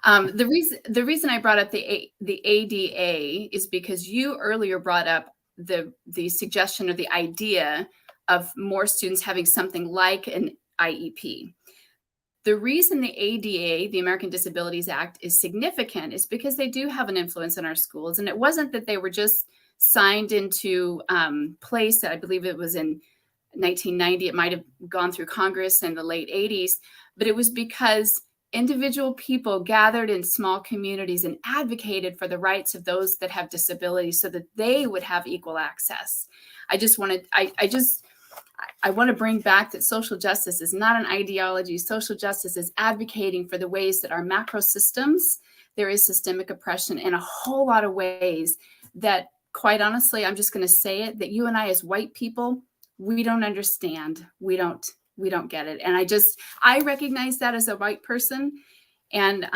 The reason I brought up the ADA is because you earlier brought up the suggestion or the idea of more students having something like an IEP. The reason the ADA, the American Disabilities Act, is significant is because they do have an influence in our schools. And it wasn't that they were just signed into place. I believe it was in 1990. It might have gone through Congress in the late 80s, but it was because individual people gathered in small communities and advocated for the rights of those that have disabilities so that they would have equal access. I want to bring back that social justice is not an ideology. Social justice is advocating for the ways that our macro systems, there is systemic oppression in a whole lot of ways that, quite honestly, I'm just going to say it, that you and I as white people, we don't understand. We don't get it. And I recognize that as a white person and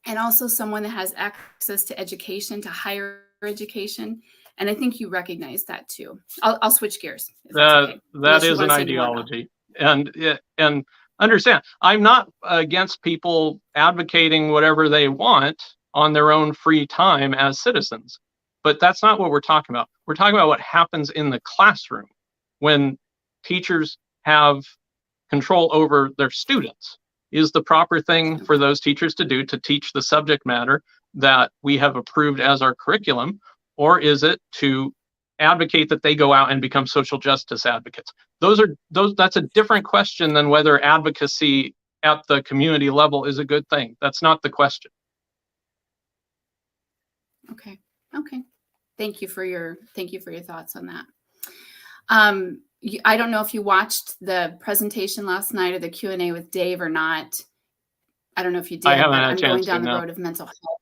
also someone that has access to education, to higher education. And I think you recognize that too. I'll switch gears. That is an ideology. And understand, I'm not against people advocating whatever they want on their own free time as citizens, but that's not what we're talking about. We're talking about what happens in the classroom when teachers have control over their students. Is the proper thing for those teachers to do to teach the subject matter that we have approved as our curriculum, or is it to advocate that they go out and become social justice advocates? That's a different question than whether advocacy at the community level is a good thing. That's not the question. Okay. Okay. Thank you for your thoughts on that. I don't know if you watched the presentation last night or the Q&A with Dave or not. I don't know if you did. I haven't but had a I'm chance going down to, the no. road of mental health.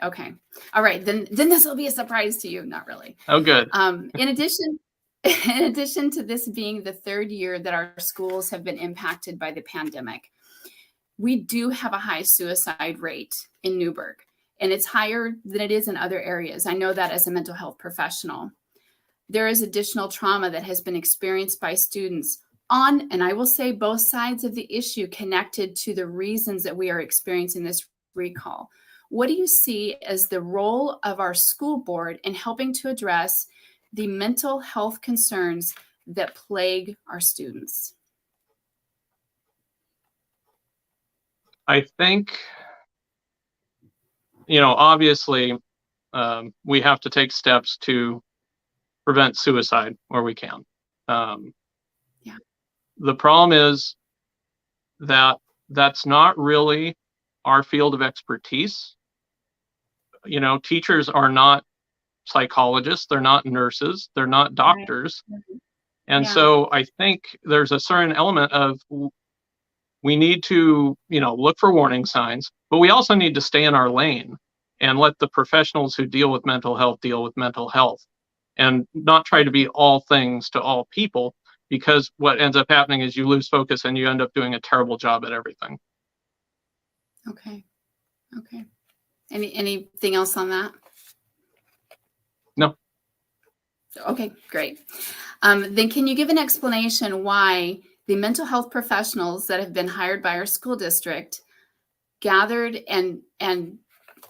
Okay. All right. Then this will be a surprise to you. Not really. Oh, good. In addition to this being the third year that our schools have been impacted by the pandemic, we do have a high suicide rate in Newberg, and it's higher than it is in other areas. I know that as a mental health professional. There is additional trauma that has been experienced by students on, and I will say both sides of the issue connected to the reasons that we are experiencing this recall. What do you see as the role of our school board in helping to address the mental health concerns that plague our students? I think, obviously, we have to take steps to prevent suicide where we can. Yeah. The problem is that that's not really our field of expertise. Teachers are not psychologists, they're not nurses, they're not doctors. Right. And Yeah. so I think there's a certain element of we need to, look for warning signs, but we also need to stay in our lane and let the professionals who deal with mental health deal with mental health and not try to be all things to all people, because what ends up happening is you lose focus and you end up doing a terrible job at everything. Okay. Okay. Anything else on that? No. Okay, great. Then can you give an explanation why the mental health professionals that have been hired by our school district gathered and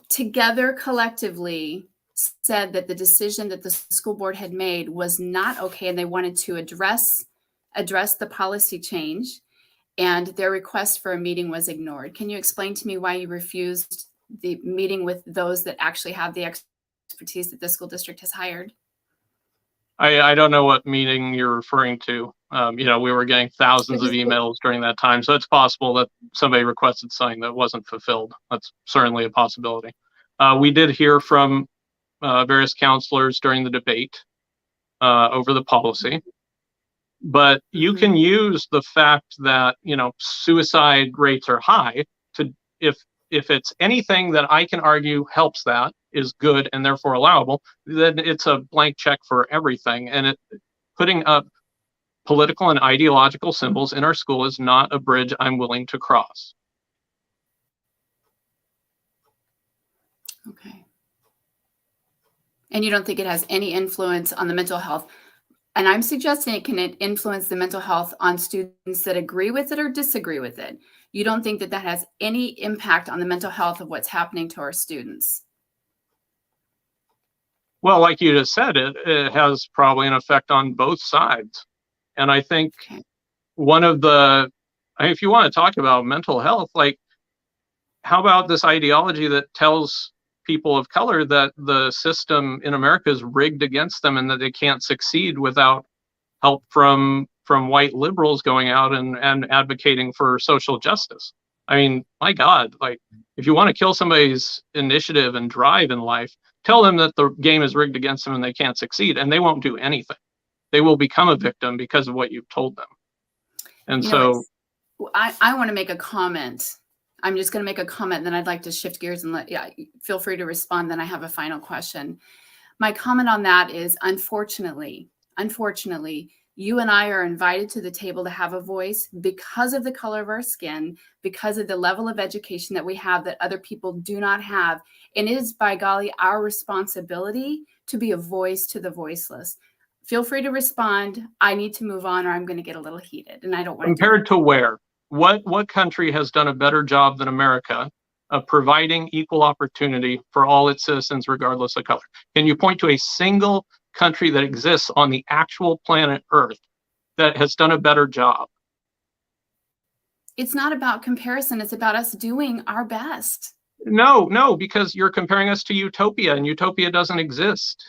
together collectively said that the decision that the school board had made was not okay, and they wanted to address the policy change, and their request for a meeting was ignored? Can you explain to me why you refused the meeting with those that actually have the expertise that the school district has hired? I don't know what meeting you're referring to. We were getting thousands of emails during that time, so it's possible that somebody requested something that wasn't fulfilled. That's certainly a possibility. We did hear from various counselors during the debate over the policy, but you can use the fact that suicide rates are high to, if it's anything that I can argue helps that, is good and therefore allowable, then it's a blank check for everything. And putting up political and ideological symbols in our school is not a bridge I'm willing to cross. Okay. And you don't think it has any influence on the mental health? And I'm suggesting it can influence the mental health on students that agree with it or disagree with it. You don't think that has any impact on the mental health of what's happening to our students? Well, like you just said, it has probably an effect on both sides. And I think one of if you want to talk about mental health, like, how about this ideology that tells people of color that the system in America is rigged against them and that they can't succeed without help from white liberals going out and advocating for social justice? I mean, my God, like, if you want to kill somebody's initiative and drive in life, tell them that the game is rigged against them and they can't succeed, and they won't do anything. They will become a victim because of what you've told them. And I want to make a comment. I'm just going to make a comment, and then I'd like to shift gears and feel free to respond. Then I have a final question. My comment on that is, unfortunately, you and I are invited to the table to have a voice because of the color of our skin, because of the level of education that we have that other people do not have. And it is, by golly, our responsibility to be a voice to the voiceless. Feel free to respond. I need to move on, or I'm going to get a little heated, and I don't want to. Compared to where? What country has done a better job than America of providing equal opportunity for all its citizens, regardless of color? Can you point to a single country that exists on the actual planet Earth that has done a better job? It's not about comparison. It's about us doing our best. No, because you're comparing us to utopia, and utopia doesn't exist.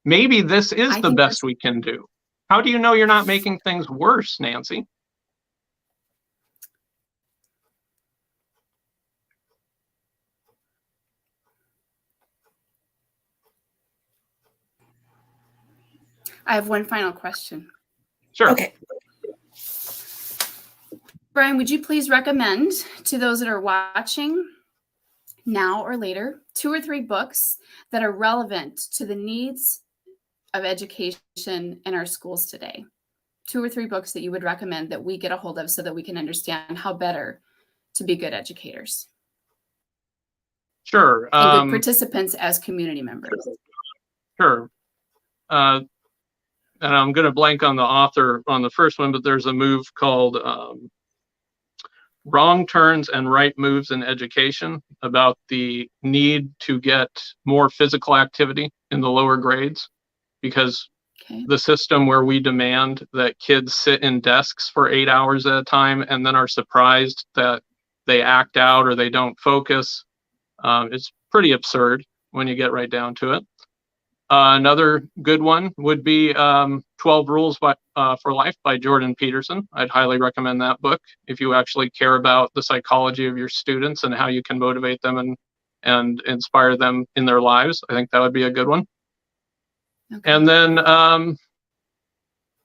Maybe this is the best we can do. How do you know you're not making things worse, Nancy? I have one final question. Sure. Okay. Brian, would you please recommend to those that are watching now or later 2 or 3 books that are relevant to the needs of education in our schools today? 2 or 3 books that you would recommend that we get a hold of so that we can understand how better to be good educators Sure. and good participants as community members. Sure. And I'm going to blank on the author on the first one, but there's a move called Wrong Turns and Right Moves in Education, about the need to get more physical activity in the lower grades, because the system where we demand that kids sit in desks for 8 hours at a time and then are surprised that they act out or they don't focus, it's pretty absurd when you get right down to it. Another good one would be 12 Rules for Life by Jordan Peterson. I'd highly recommend that book if you actually care about the psychology of your students and how you can motivate them and inspire them in their lives. I think that would be a good one. Okay. And then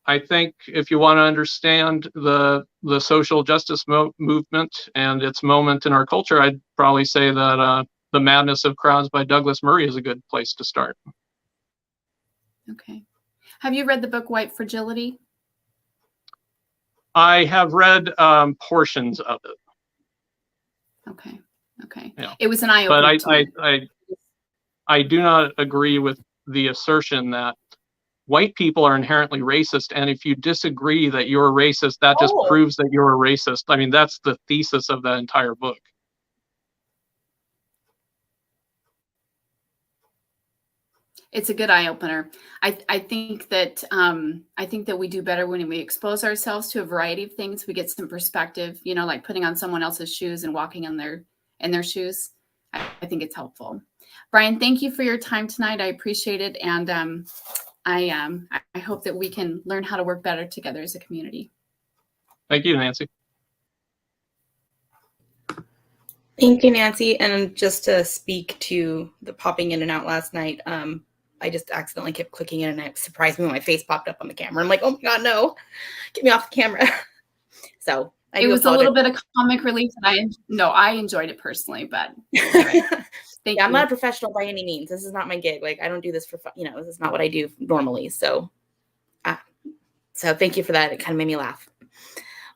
I think if you want to understand the social justice movement and its moment in our culture, I'd probably say that The Madness of Crowds by Douglas Murray is a good place to start. Okay. Have you read the book White Fragility? I have read portions of it. Okay. Okay. Yeah. It was an eye-opener. But I do not agree with the assertion that white people are inherently racist, and if you disagree that you're racist, that just proves that you're a racist. I mean, that's the thesis of the entire book. It's a good eye opener. I think that we do better when we expose ourselves to a variety of things. We get some perspective, you know, like putting on someone else's shoes and walking in their shoes. I think it's helpful. Brian, thank you for your time tonight. I appreciate it, and I hope that we can learn how to work better together as a community. Thank you, Nancy. Thank you, Nancy. And just to speak to the popping in and out last night, I just accidentally kept clicking in and it surprised me when my face popped up on the camera. I'm like, oh my God, no, get me off the camera. So it was a little bit of comic relief. And I enjoyed it personally, but anyway, thank you. I'm not a professional by any means. This is not my gig. Like, I don't do this for fun. This is not what I do normally. So thank you for that. It kind of made me laugh.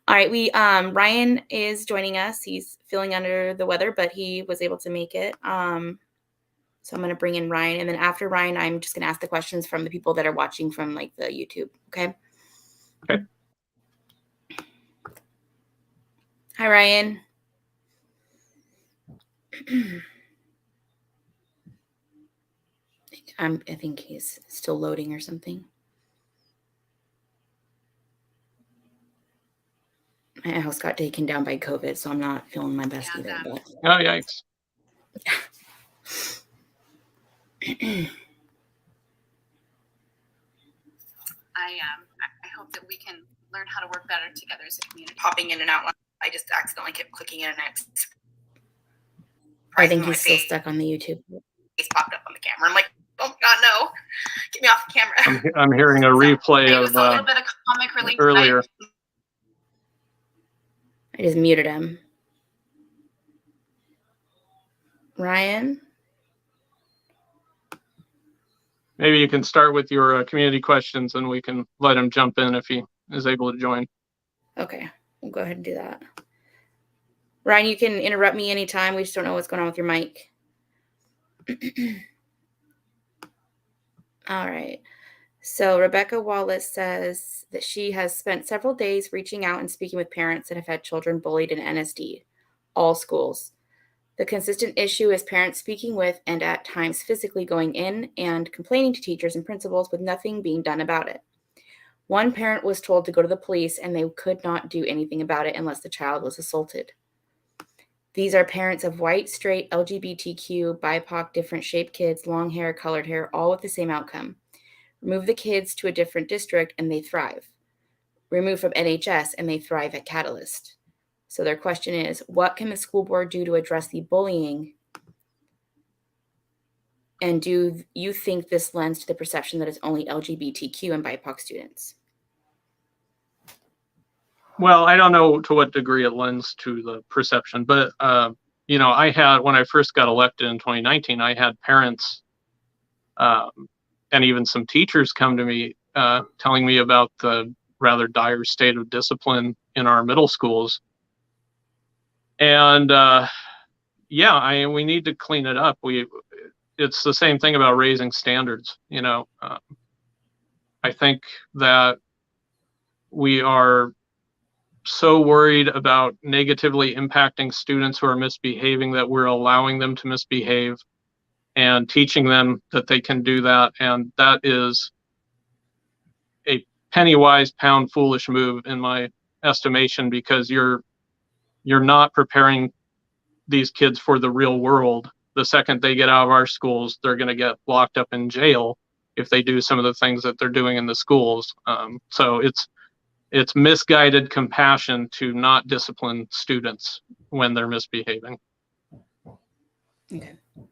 All right. Ryan is joining us. He's feeling under the weather, but he was able to make it. So I'm going to bring in Ryan. And then after Ryan, I'm just going to ask the questions from the people that are watching from like the YouTube. Okay. Okay. Hi, Ryan. I think he's still loading or something. My house got taken down by COVID, so I'm not feeling my best either. But. Oh, yikes. I hope that we can learn how to work better together as a community. Popping in and out. I just accidentally kept clicking in and I think he's still stuck on the YouTube. He's popped up on the camera. I'm like, oh my God, no, get me off the camera. I'm hearing a replay of a little bit of comic relief earlier. I just muted him. Ryan? Maybe you can start with your community questions and we can let him jump in if he is able to join. Okay, we'll go ahead and do that. Ryan, you can interrupt me anytime. We just don't know what's going on with your mic. All right. So Rebecca Wallace says that she has spent several days reaching out and speaking with parents that have had children bullied in NSD, all schools. The consistent issue is parents speaking with and at times physically going in and complaining to teachers and principals with nothing being done about it. One parent was told to go to the police and they could not do anything about it unless the child was assaulted. These are parents of white, straight, LGBTQ, BIPOC, different shaped kids, long hair, colored hair, all with the same outcome. Remove the kids to a different district and they thrive. Remove from NHS and they thrive at Catalyst. So their question is, what can the school board do to address the bullying And do you think this lends to the perception that it's only LGBTQ and BIPOC students? Well, I don't know to what degree it lends to the perception, but you know, when I first got elected in 2019, I had parents and even some teachers come to me telling me about the rather dire state of discipline in our middle schools. And yeah, we need to clean it up. It's the same thing about raising standards. You know, I think that we are so worried about negatively impacting students who are misbehaving that we're allowing them to misbehave and teaching them that they can do that. And that is a penny wise, pound foolish move in my estimation, because you're not preparing these kids for the real world. The second they get out of our schools, they're going to get locked up in jail if they do some of the things that they're doing in the schools. So it's misguided compassion to not discipline students when they're misbehaving. Okay. All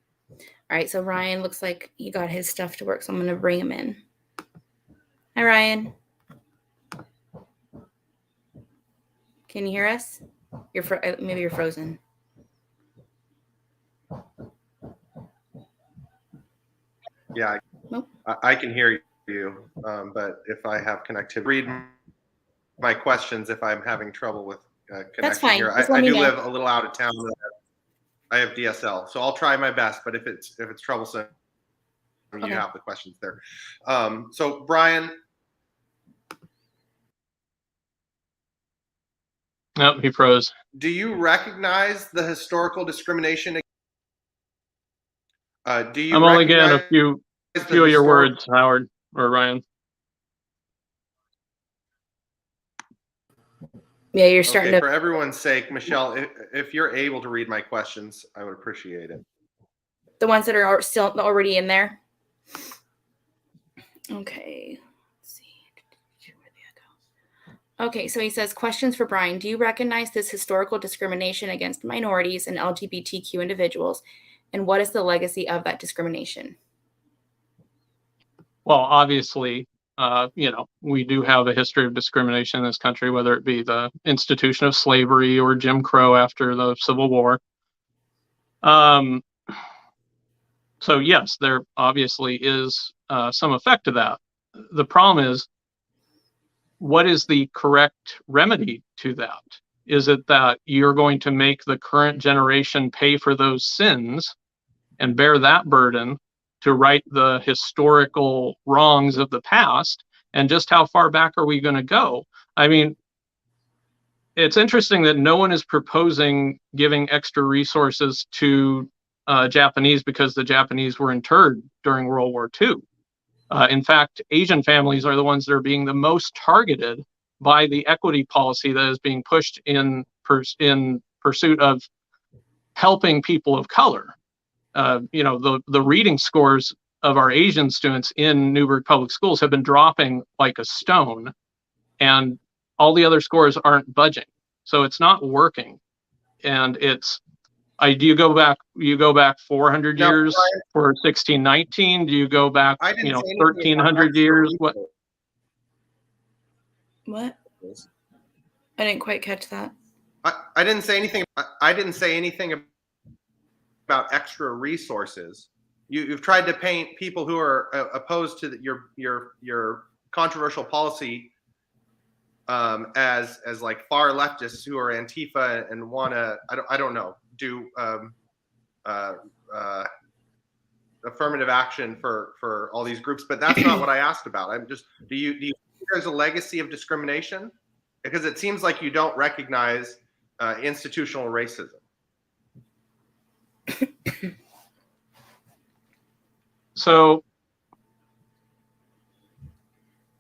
right. So Ryan looks like he got his stuff to work, so I'm going to bring him in. Hi, Ryan. Can you hear us? Maybe you're frozen. Yeah, Nope. I can hear you, but if I have connectivity, read my questions if I'm having trouble with connection. That's fine. Here. Just I let me do know. live a little out of town. I have DSL, so I'll try my best. But if it's troublesome, Okay. you have the questions there. So Brian. Nope, he froze. Do you recognize the historical discrimination? Do you? I'm only getting a few of your words, Howard or Ryan. Yeah, you're starting Okay, to. for everyone's sake, Michelle, if you're able to read my questions, I would appreciate it. The ones that are still already in there. Okay. Let's see. Where'd they go? Okay, so he says, questions for Brian. Do you recognize this historical discrimination against minorities and LGBTQ individuals? And what is the legacy of that discrimination? Well, obviously, you know, we do have a history of discrimination in this country, whether it be the institution of slavery or Jim Crow after the Civil War. So yes, there obviously is some effect to that. The problem is, what is the correct remedy to that? Is it that you're going to make the current generation pay for those sins and bear that burden to right the historical wrongs of the past? And just how far back are we going to go? I mean, it's interesting that no one is proposing giving extra resources to Japanese because the Japanese were interred during World War II. In fact, Asian families are the ones that are being the most targeted by the equity policy that is being pushed in pursuit of helping people of color. You know, the reading scores of our Asian students in Newberg Public Schools have been dropping like a stone, and all the other scores aren't budging. So it's not working. And do you go back 400 years for 1619? Do you go back, 1300 years? What? I didn't quite catch that. I didn't say anything. I didn't say anything about extra resources. You've tried to paint people who are opposed to your controversial policy as like far leftists who are Antifa and want to I don't know do affirmative action for all these groups, but that's not what I asked about. I'm just do you think there's a legacy of discrimination? Because it seems like you don't recognize institutional racism. So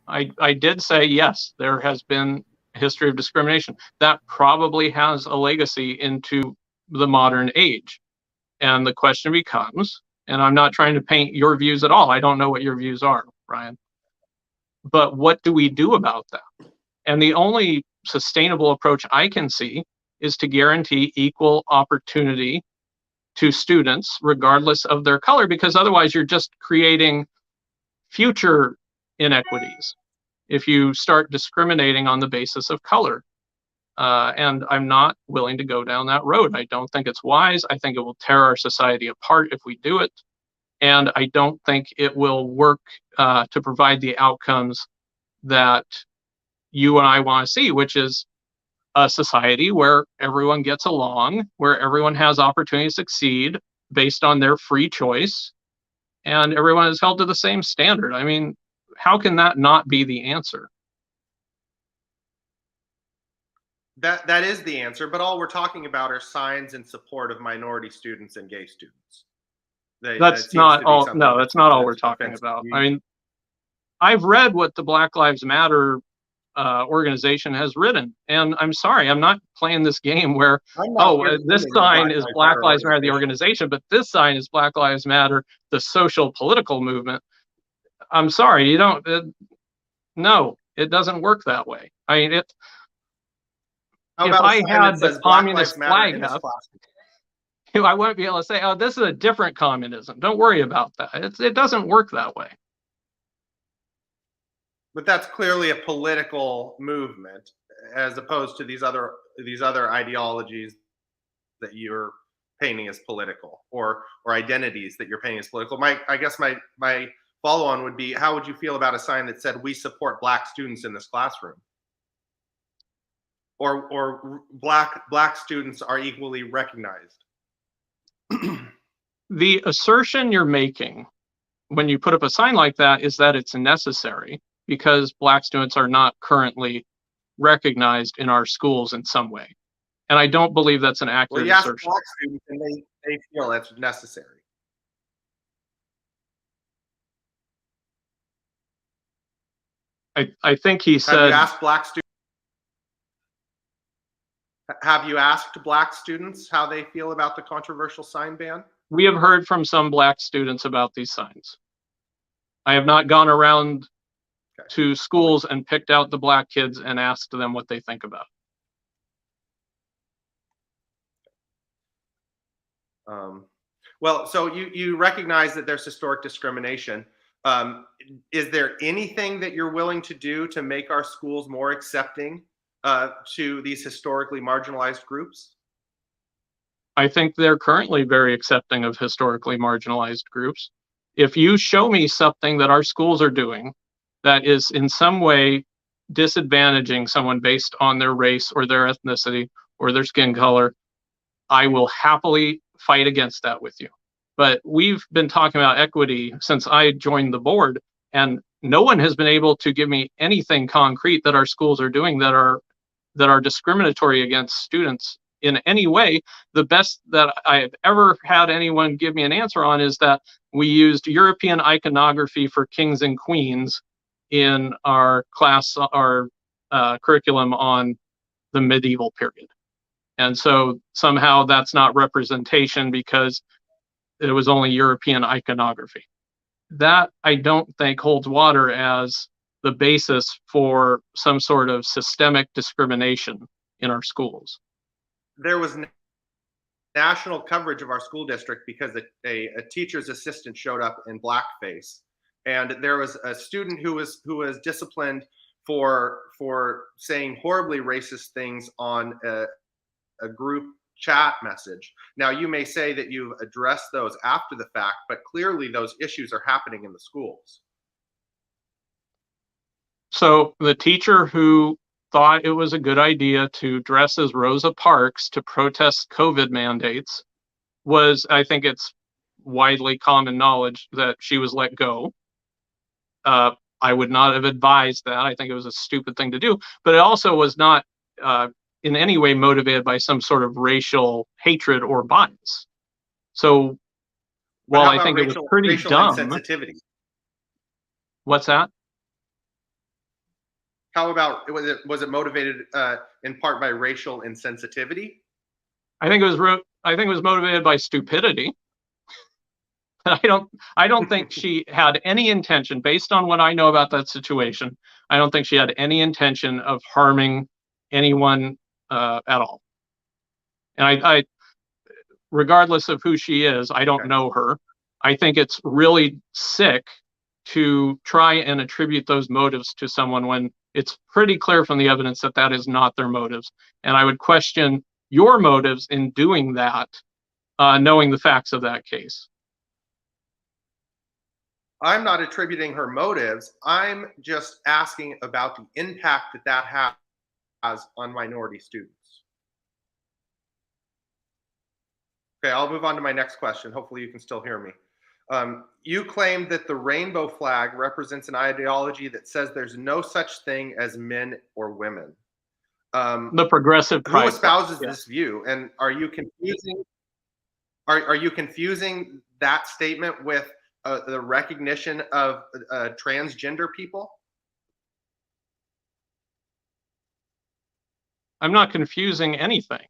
I did say, yes, there has been a history of discrimination. That probably has a legacy into the modern age. And the question becomes, and I'm not trying to paint your views at all. I don't know what your views are, Brian. But what do we do about that? And the only sustainable approach I can see is to guarantee equal opportunity to students regardless of their color, because otherwise you're just creating future inequities if you start discriminating on the basis of color. And I'm not willing to go down that road. I don't think it's wise. I think it will tear our society apart if we do it. And I don't think it will work to provide the outcomes that you and I want to see, which is a society where everyone gets along, where everyone has opportunity to succeed based on their free choice, and everyone is held to the same standard. I mean, how can that not be the answer? That is the answer, but all we're talking about are signs in support of minority students and gay students. That's not all. No, that's not all we're talking about. I mean, I've read what the Black Lives Matter organization has written, and I'm sorry, I'm not playing this game where, oh, this sign is Black Lives Matter, the organization, but this sign is Black Lives Matter, the social political movement. I'm sorry, you don't. No, it doesn't work that way. I mean, if I had the communist flag up, I wouldn't be able to say, oh, this is a different communism. Don't worry about that. It doesn't work that way. But that's clearly a political movement, as opposed to these other ideologies that you're painting as political, or identities that you're painting as political. I guess my follow-on would be, how would you feel about a sign that said, "We support Black students in this classroom," or black students are equally recognized? The assertion you're making when you put up a sign like that is that it's necessary because Black students are not currently recognized in our schools in some way. And I don't believe that's an accurate assertion. Black students, and they feel that's necessary. I think he said. Have you asked Black students? Have you asked Black students how they feel about the controversial sign ban? We have heard from some Black students about these signs. I have not gone around to schools and picked out the Black kids and asked them what they think about it. Well, so you recognize that there's historic discrimination. Is there anything that you're willing to do to make our schools more accepting to these historically marginalized groups? I think they're currently very accepting of historically marginalized groups. If you show me something that our schools are doing that is in some way disadvantaging someone based on their race or their ethnicity or their skin color, I will happily fight against that with you. But we've been talking about equity since I joined the board, and no one has been able to give me anything concrete that our schools are doing that are discriminatory against students in any way. The best that I've ever had anyone give me an answer on is that we used European iconography for kings and queens in our class, our curriculum on the medieval period. And so somehow that's not representation because it was only European iconography. That I don't think holds water as the basis for some sort of systemic discrimination in our schools. There was national coverage of our school district because a teacher's assistant showed up in blackface, and there was a student who was disciplined for saying horribly racist things on a group chat message. Now, you may say that you've addressed those after the fact, but clearly those issues are happening in the schools. So the teacher who thought it was a good idea to dress as Rosa Parks to protest COVID mandates was, I think it's widely common knowledge that she was let go. I would not have advised that. I think it was a stupid thing to do, but it also was not in any way motivated by some sort of racial hatred or bias. So while I think it was pretty dumb. Insensitivity? What's that? How about, was it motivated in part by racial insensitivity? I think it was motivated by stupidity. I don't think she had any intention, based on what I know about that situation, I don't think she had any intention of harming anyone at all. And regardless of who she is. I don't know her. I think it's really sick to try and attribute those motives to someone when it's pretty clear from the evidence that that is not their motives. And I would question your motives in doing that, knowing the facts of that case. I'm not attributing her motives. I'm just asking about the impact that that has on minority students. Okay, I'll move on to my next question. Hopefully you can still hear me. You claim that the rainbow flag represents an ideology that says there's no such thing as men or women. The progressive who pride espouses flag, this view? And are you confusing? Are you confusing that statement with the recognition of transgender people? I'm not confusing anything.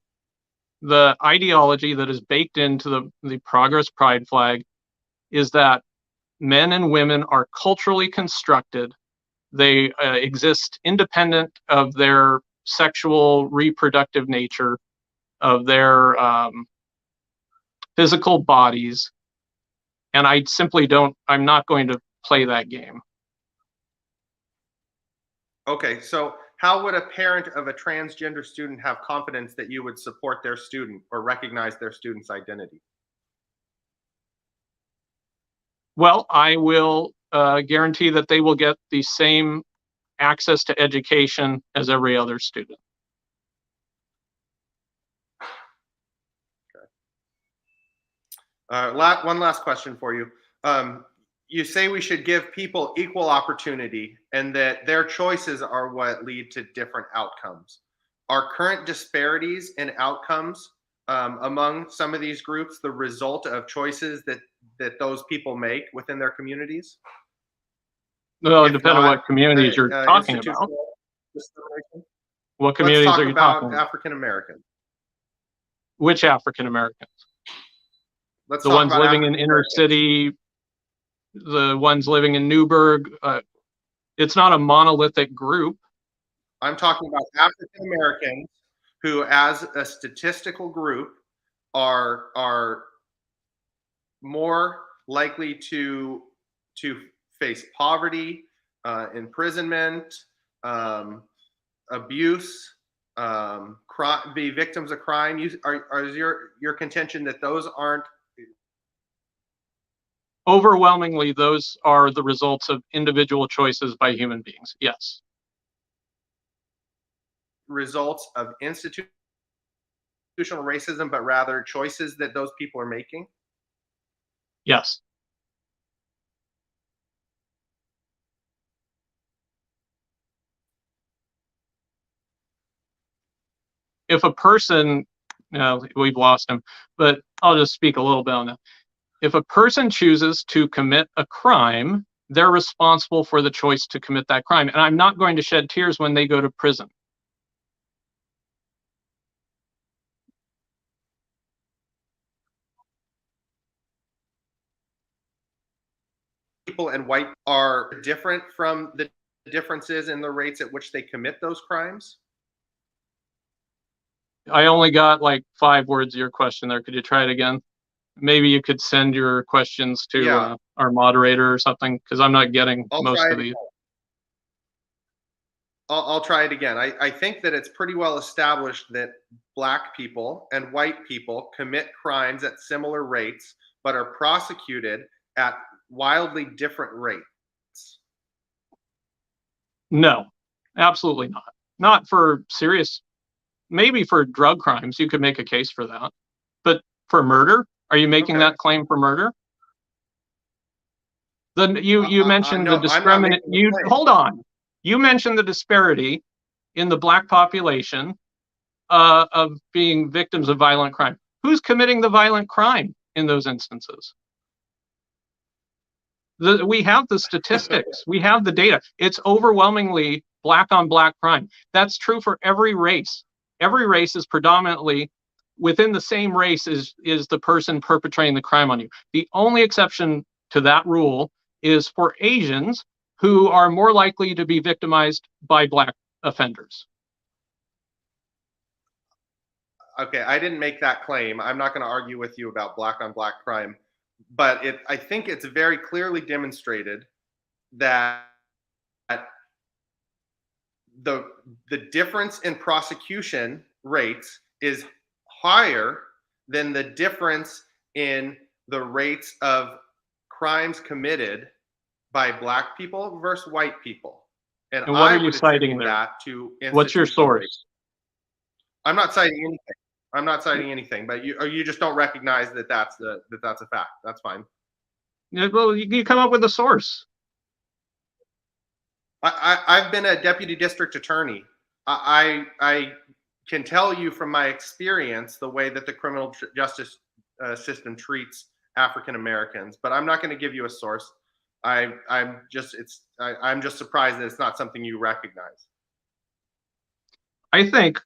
The ideology that is baked into the progress pride flag is that men and women are culturally constructed. They exist independent of their sexual reproductive nature, of their physical bodies. And I simply I'm not going to play that game. Okay, so how would a parent of a transgender student have confidence that you would support their student or recognize their student's identity? Well, I will guarantee that they will get the same access to education as every other student. Okay. One last question for you. You say we should give people equal opportunity and that their choices are what lead to different outcomes. Are current disparities in outcomes among some of these groups the result of choices that those people make within their communities? Well, depending on what communities you're talking about. What communities are you talking about? African Americans. Which African Americans? Let's the talk ones about living in inner city, the ones living in Newberg. It's not a monolithic group. I'm talking about African Americans who, as a statistical group, are more likely to face poverty, imprisonment, abuse, be victims of crime. Is your contention that those aren't? Overwhelmingly, those are the results of individual choices by human beings. Yes. Results of institutional racism, but rather choices that those people are making? Yes. If a person, we've lost him, but I'll just speak a little bit on that. If a person chooses to commit a crime, they're responsible for the choice to commit that crime. And I'm not going to shed tears when they go to prison. People and white are different from the differences in the rates at which they commit those crimes? I only got like 5 words of your question there. Could you try it again? Maybe you could send your questions to our moderator or something, because I'm not getting most of these. I'll try it again. I think that it's pretty well established that Black people and white people commit crimes at similar rates, but are prosecuted at wildly different rates. No, absolutely not. Not for serious, maybe for drug crimes, you could make a case for that. But for murder, are you making that claim for murder? Then you mentioned the discriminant. Hold on. You mentioned the disparity in the Black population of being victims of violent crime. Who's committing the violent crime in those instances? We have the statistics. We have the data. It's overwhelmingly Black on Black crime. That's true for every race. Every race is predominantly within the same race is the person perpetrating the crime on you. The only exception to that rule is for Asians, who are more likely to be victimized by Black offenders. okay, I didn't make that claim. I'm not going to argue with you about black on black crime, but I think it's very clearly demonstrated that the difference in prosecution rates is higher than the difference in the rates of crimes committed by black people versus white people. And what I are you would citing attribute there? that to What's your institutional source? racism. I'm not citing anything. I'm not citing anything, but you just don't recognize that that's a fact. That's fine. Yeah, well, you come up with a source. I've been a deputy district attorney. I can tell you from my experience the way that the criminal justice system treats African Americans, but I'm not going to give you a source. I'm just surprised that it's not something you recognize. I think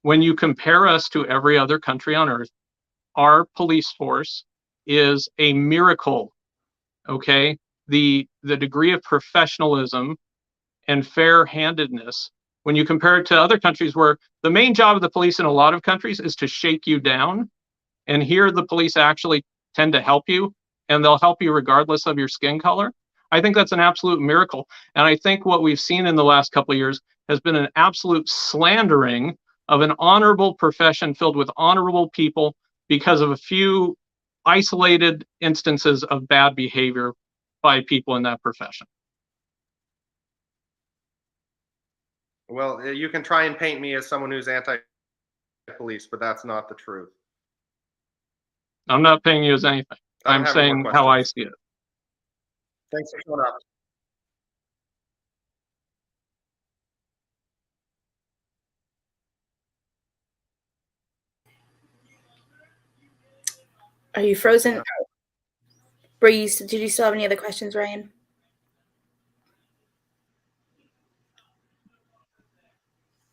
when you compare us to every other country on earth, our police force is a miracle. Okay, the degree of professionalism and fair-handedness, when you compare it to other countries where the main job of the police in a lot of countries is to shake you down, and here the police actually tend to help you, and they'll help you regardless of your skin color. I think that's an absolute miracle. And I think what we've seen in the last couple of years has been an absolute slandering of an honorable profession filled with honorable people because of a few isolated instances of bad behavior by people in that profession. Well, you can try and paint me as someone who's anti-police, but that's not the truth. I'm not paying you as anything. I'm saying how I see it. Thanks for showing up. Are you frozen? Did you still have any other questions, Ryan?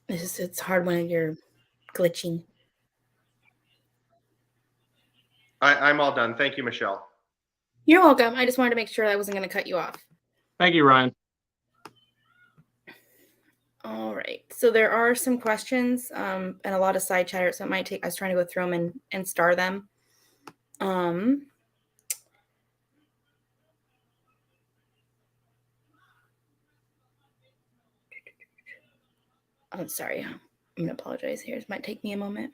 It's hard when you're glitching. I'm all done. Thank you, Michelle. You're welcome. I just wanted to make sure I wasn't going to cut you off. Thank you, Ryan. All right. So there are some questions and a lot of side chatter. So it might take, I was trying to go through them and star them. I'm sorry. I'm going to apologize here. It might take me a moment.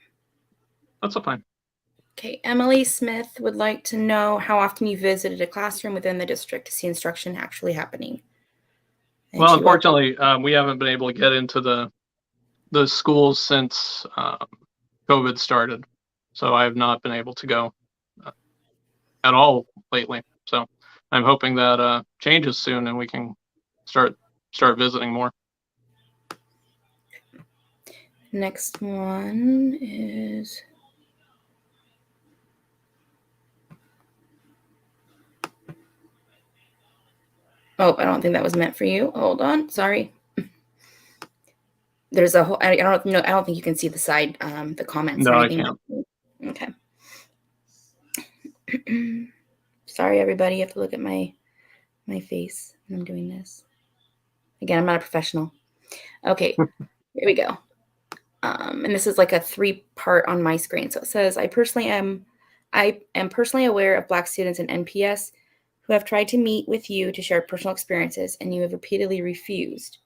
That's fine. Okay. Emily Smith would like to know how often you visited a classroom within the district to see instruction actually happening. And well, unfortunately, we haven't been able to get into the schools since COVID started. So I have not been able to go at all lately. So I'm hoping that changes soon and we can start visiting more. Next one is I don't think that was meant for you. Hold on. Sorry. There's a whole, I don't think you can see the side, the comments. No, or I anything. can't. Okay. Sorry, everybody. You have to look at my face when I'm doing this. Again, I'm not a professional. Okay, here we go. And this is like a 3-part on my screen. So it says, I am personally aware of Black students in NPS who have tried to meet with you to share personal experiences, and you have repeatedly refused.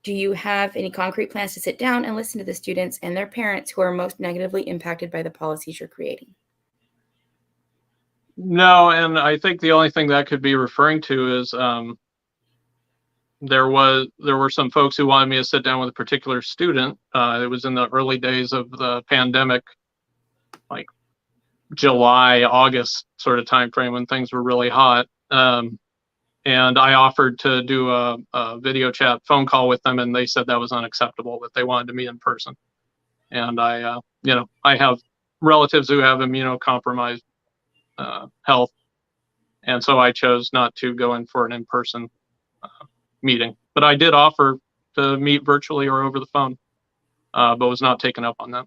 Do you have any concrete plans to sit down and listen to the students and their parents who are most negatively impacted by the policies you're creating? No, and I think the only thing that could be referring to is there were some folks who wanted me to sit down with a particular student. It was in the early days of the pandemic, like July, August sort of time frame when things were really hot. And I offered to do a video chat phone call with them, and they said that was unacceptable, that they wanted to meet in person. And I have relatives who have immunocompromised health, and so I chose not to go in for an in-person meeting. But I did offer to meet virtually or over the phone, but was not taken up on that.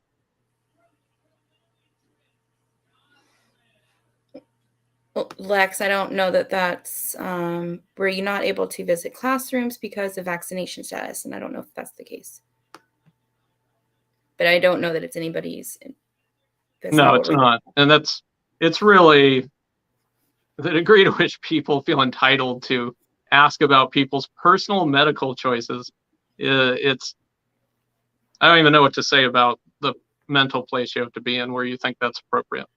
Lex, I don't know that's were you not able to visit classrooms because of vaccination status? And I don't know if that's the case. but I don't know that it's anybody's. No, it's not. And it's really the degree to which people feel entitled to ask about people's personal medical choices. I don't even know what to say about the mental place you have to be in where you think that's appropriate.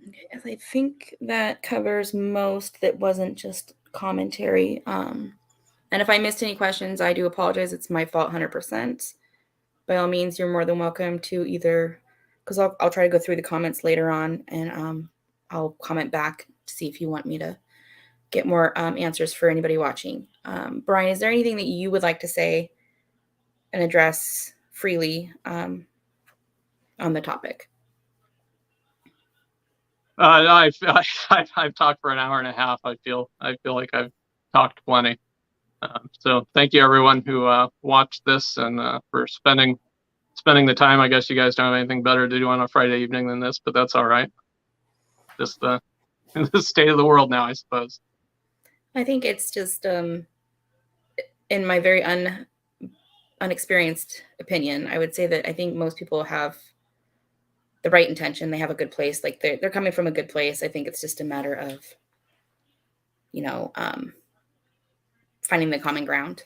Okay, I think that covers most that wasn't just commentary. And if I missed any questions, I do apologize. It's my fault 100%. By all means, you're more than welcome to either, because I'll try to go through the comments later on, and I'll comment back to see if you want me to get more answers for anybody watching. Brian, is there anything that you would like to say and address freely on the topic? I've talked for an hour and a half. I feel like I've talked plenty. So thank you everyone who watched this and for spending the time. I guess you guys don't have anything better to do on a Friday evening than this, but that's all right. Just the state of the world now, I suppose. I think it's just in my very unexperienced opinion, I would say that I think most people have the right intention. They have a good place. Like they're coming from a good place. I think it's just a matter of, finding the common ground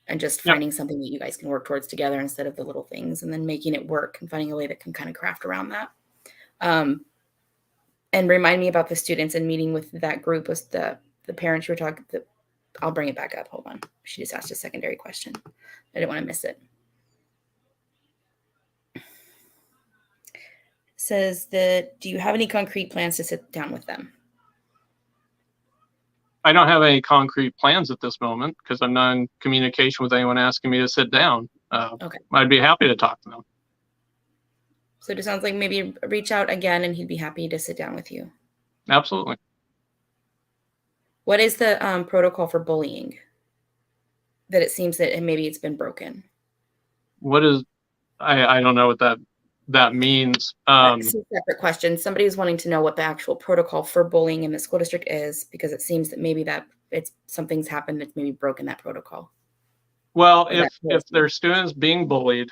and just finding something that you guys can work towards together instead of the little things, and then making it work and finding a way that can kind of craft around that. And remind me about the students and meeting with that group with the parents you were talking. I'll bring it back up. Hold on. She just asked a secondary question. I didn't want to miss it. Says that, do you have any concrete plans to sit down with them? I don't have any concrete plans at this moment because I'm not in communication with anyone asking me to sit down. Okay. I'd be happy to talk to them. So it sounds like maybe reach out again and he'd be happy to sit down with you. Absolutely. What is the protocol for bullying? That it seems that maybe it's been broken. What is, I don't know what that means. It's a separate question. Somebody was wanting to know what the actual protocol for bullying in the school district is, because it seems that maybe that something's happened that's maybe broken that protocol. Well, if their students being bullied,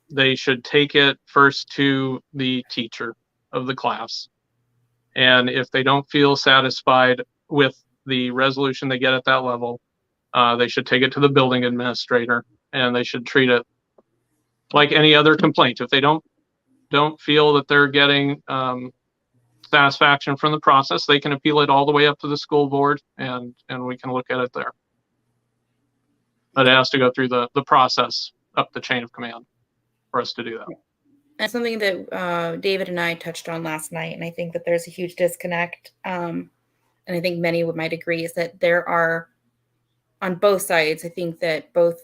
they should take it first to the teacher of the class. And if they don't feel satisfied with the resolution they get at that level, they should take it to the building administrator, and they should treat it like any other complaint. If they don't feel that they're getting satisfaction from the process, they can appeal it all the way up to the school board, and we can look at it there. But it has to go through the process up the chain of command for us to do that. That's something that David and I touched on last night, and I think that there's a huge disconnect. And I think many might agree, is that there are, on both sides, I think that both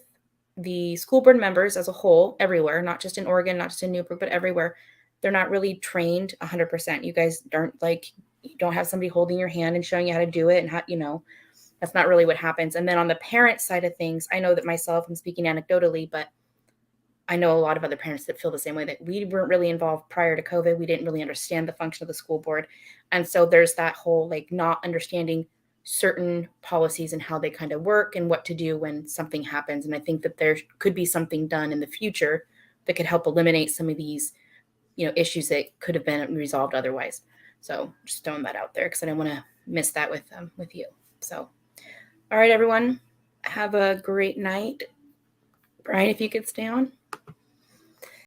the school board members as a whole, everywhere, not just in Oregon, not just in Newberg, but everywhere, they're not really trained 100%. You guys you don't have somebody holding your hand and showing you how to do it, and how, that's not really what happens. And then on the parent side of things, I know that myself, I'm speaking anecdotally, but I know a lot of other parents that feel the same way, that we weren't really involved prior to COVID. We didn't really understand the function of the school board. And so there's that whole not understanding certain policies and how they kind of work and what to do when something happens. And I think that there could be something done in the future that could help eliminate some of these, issues that could have been resolved otherwise. So just throwing that out there because I don't want to miss that with you. So, all right, everyone, have a great night. Brian, if you could stay on.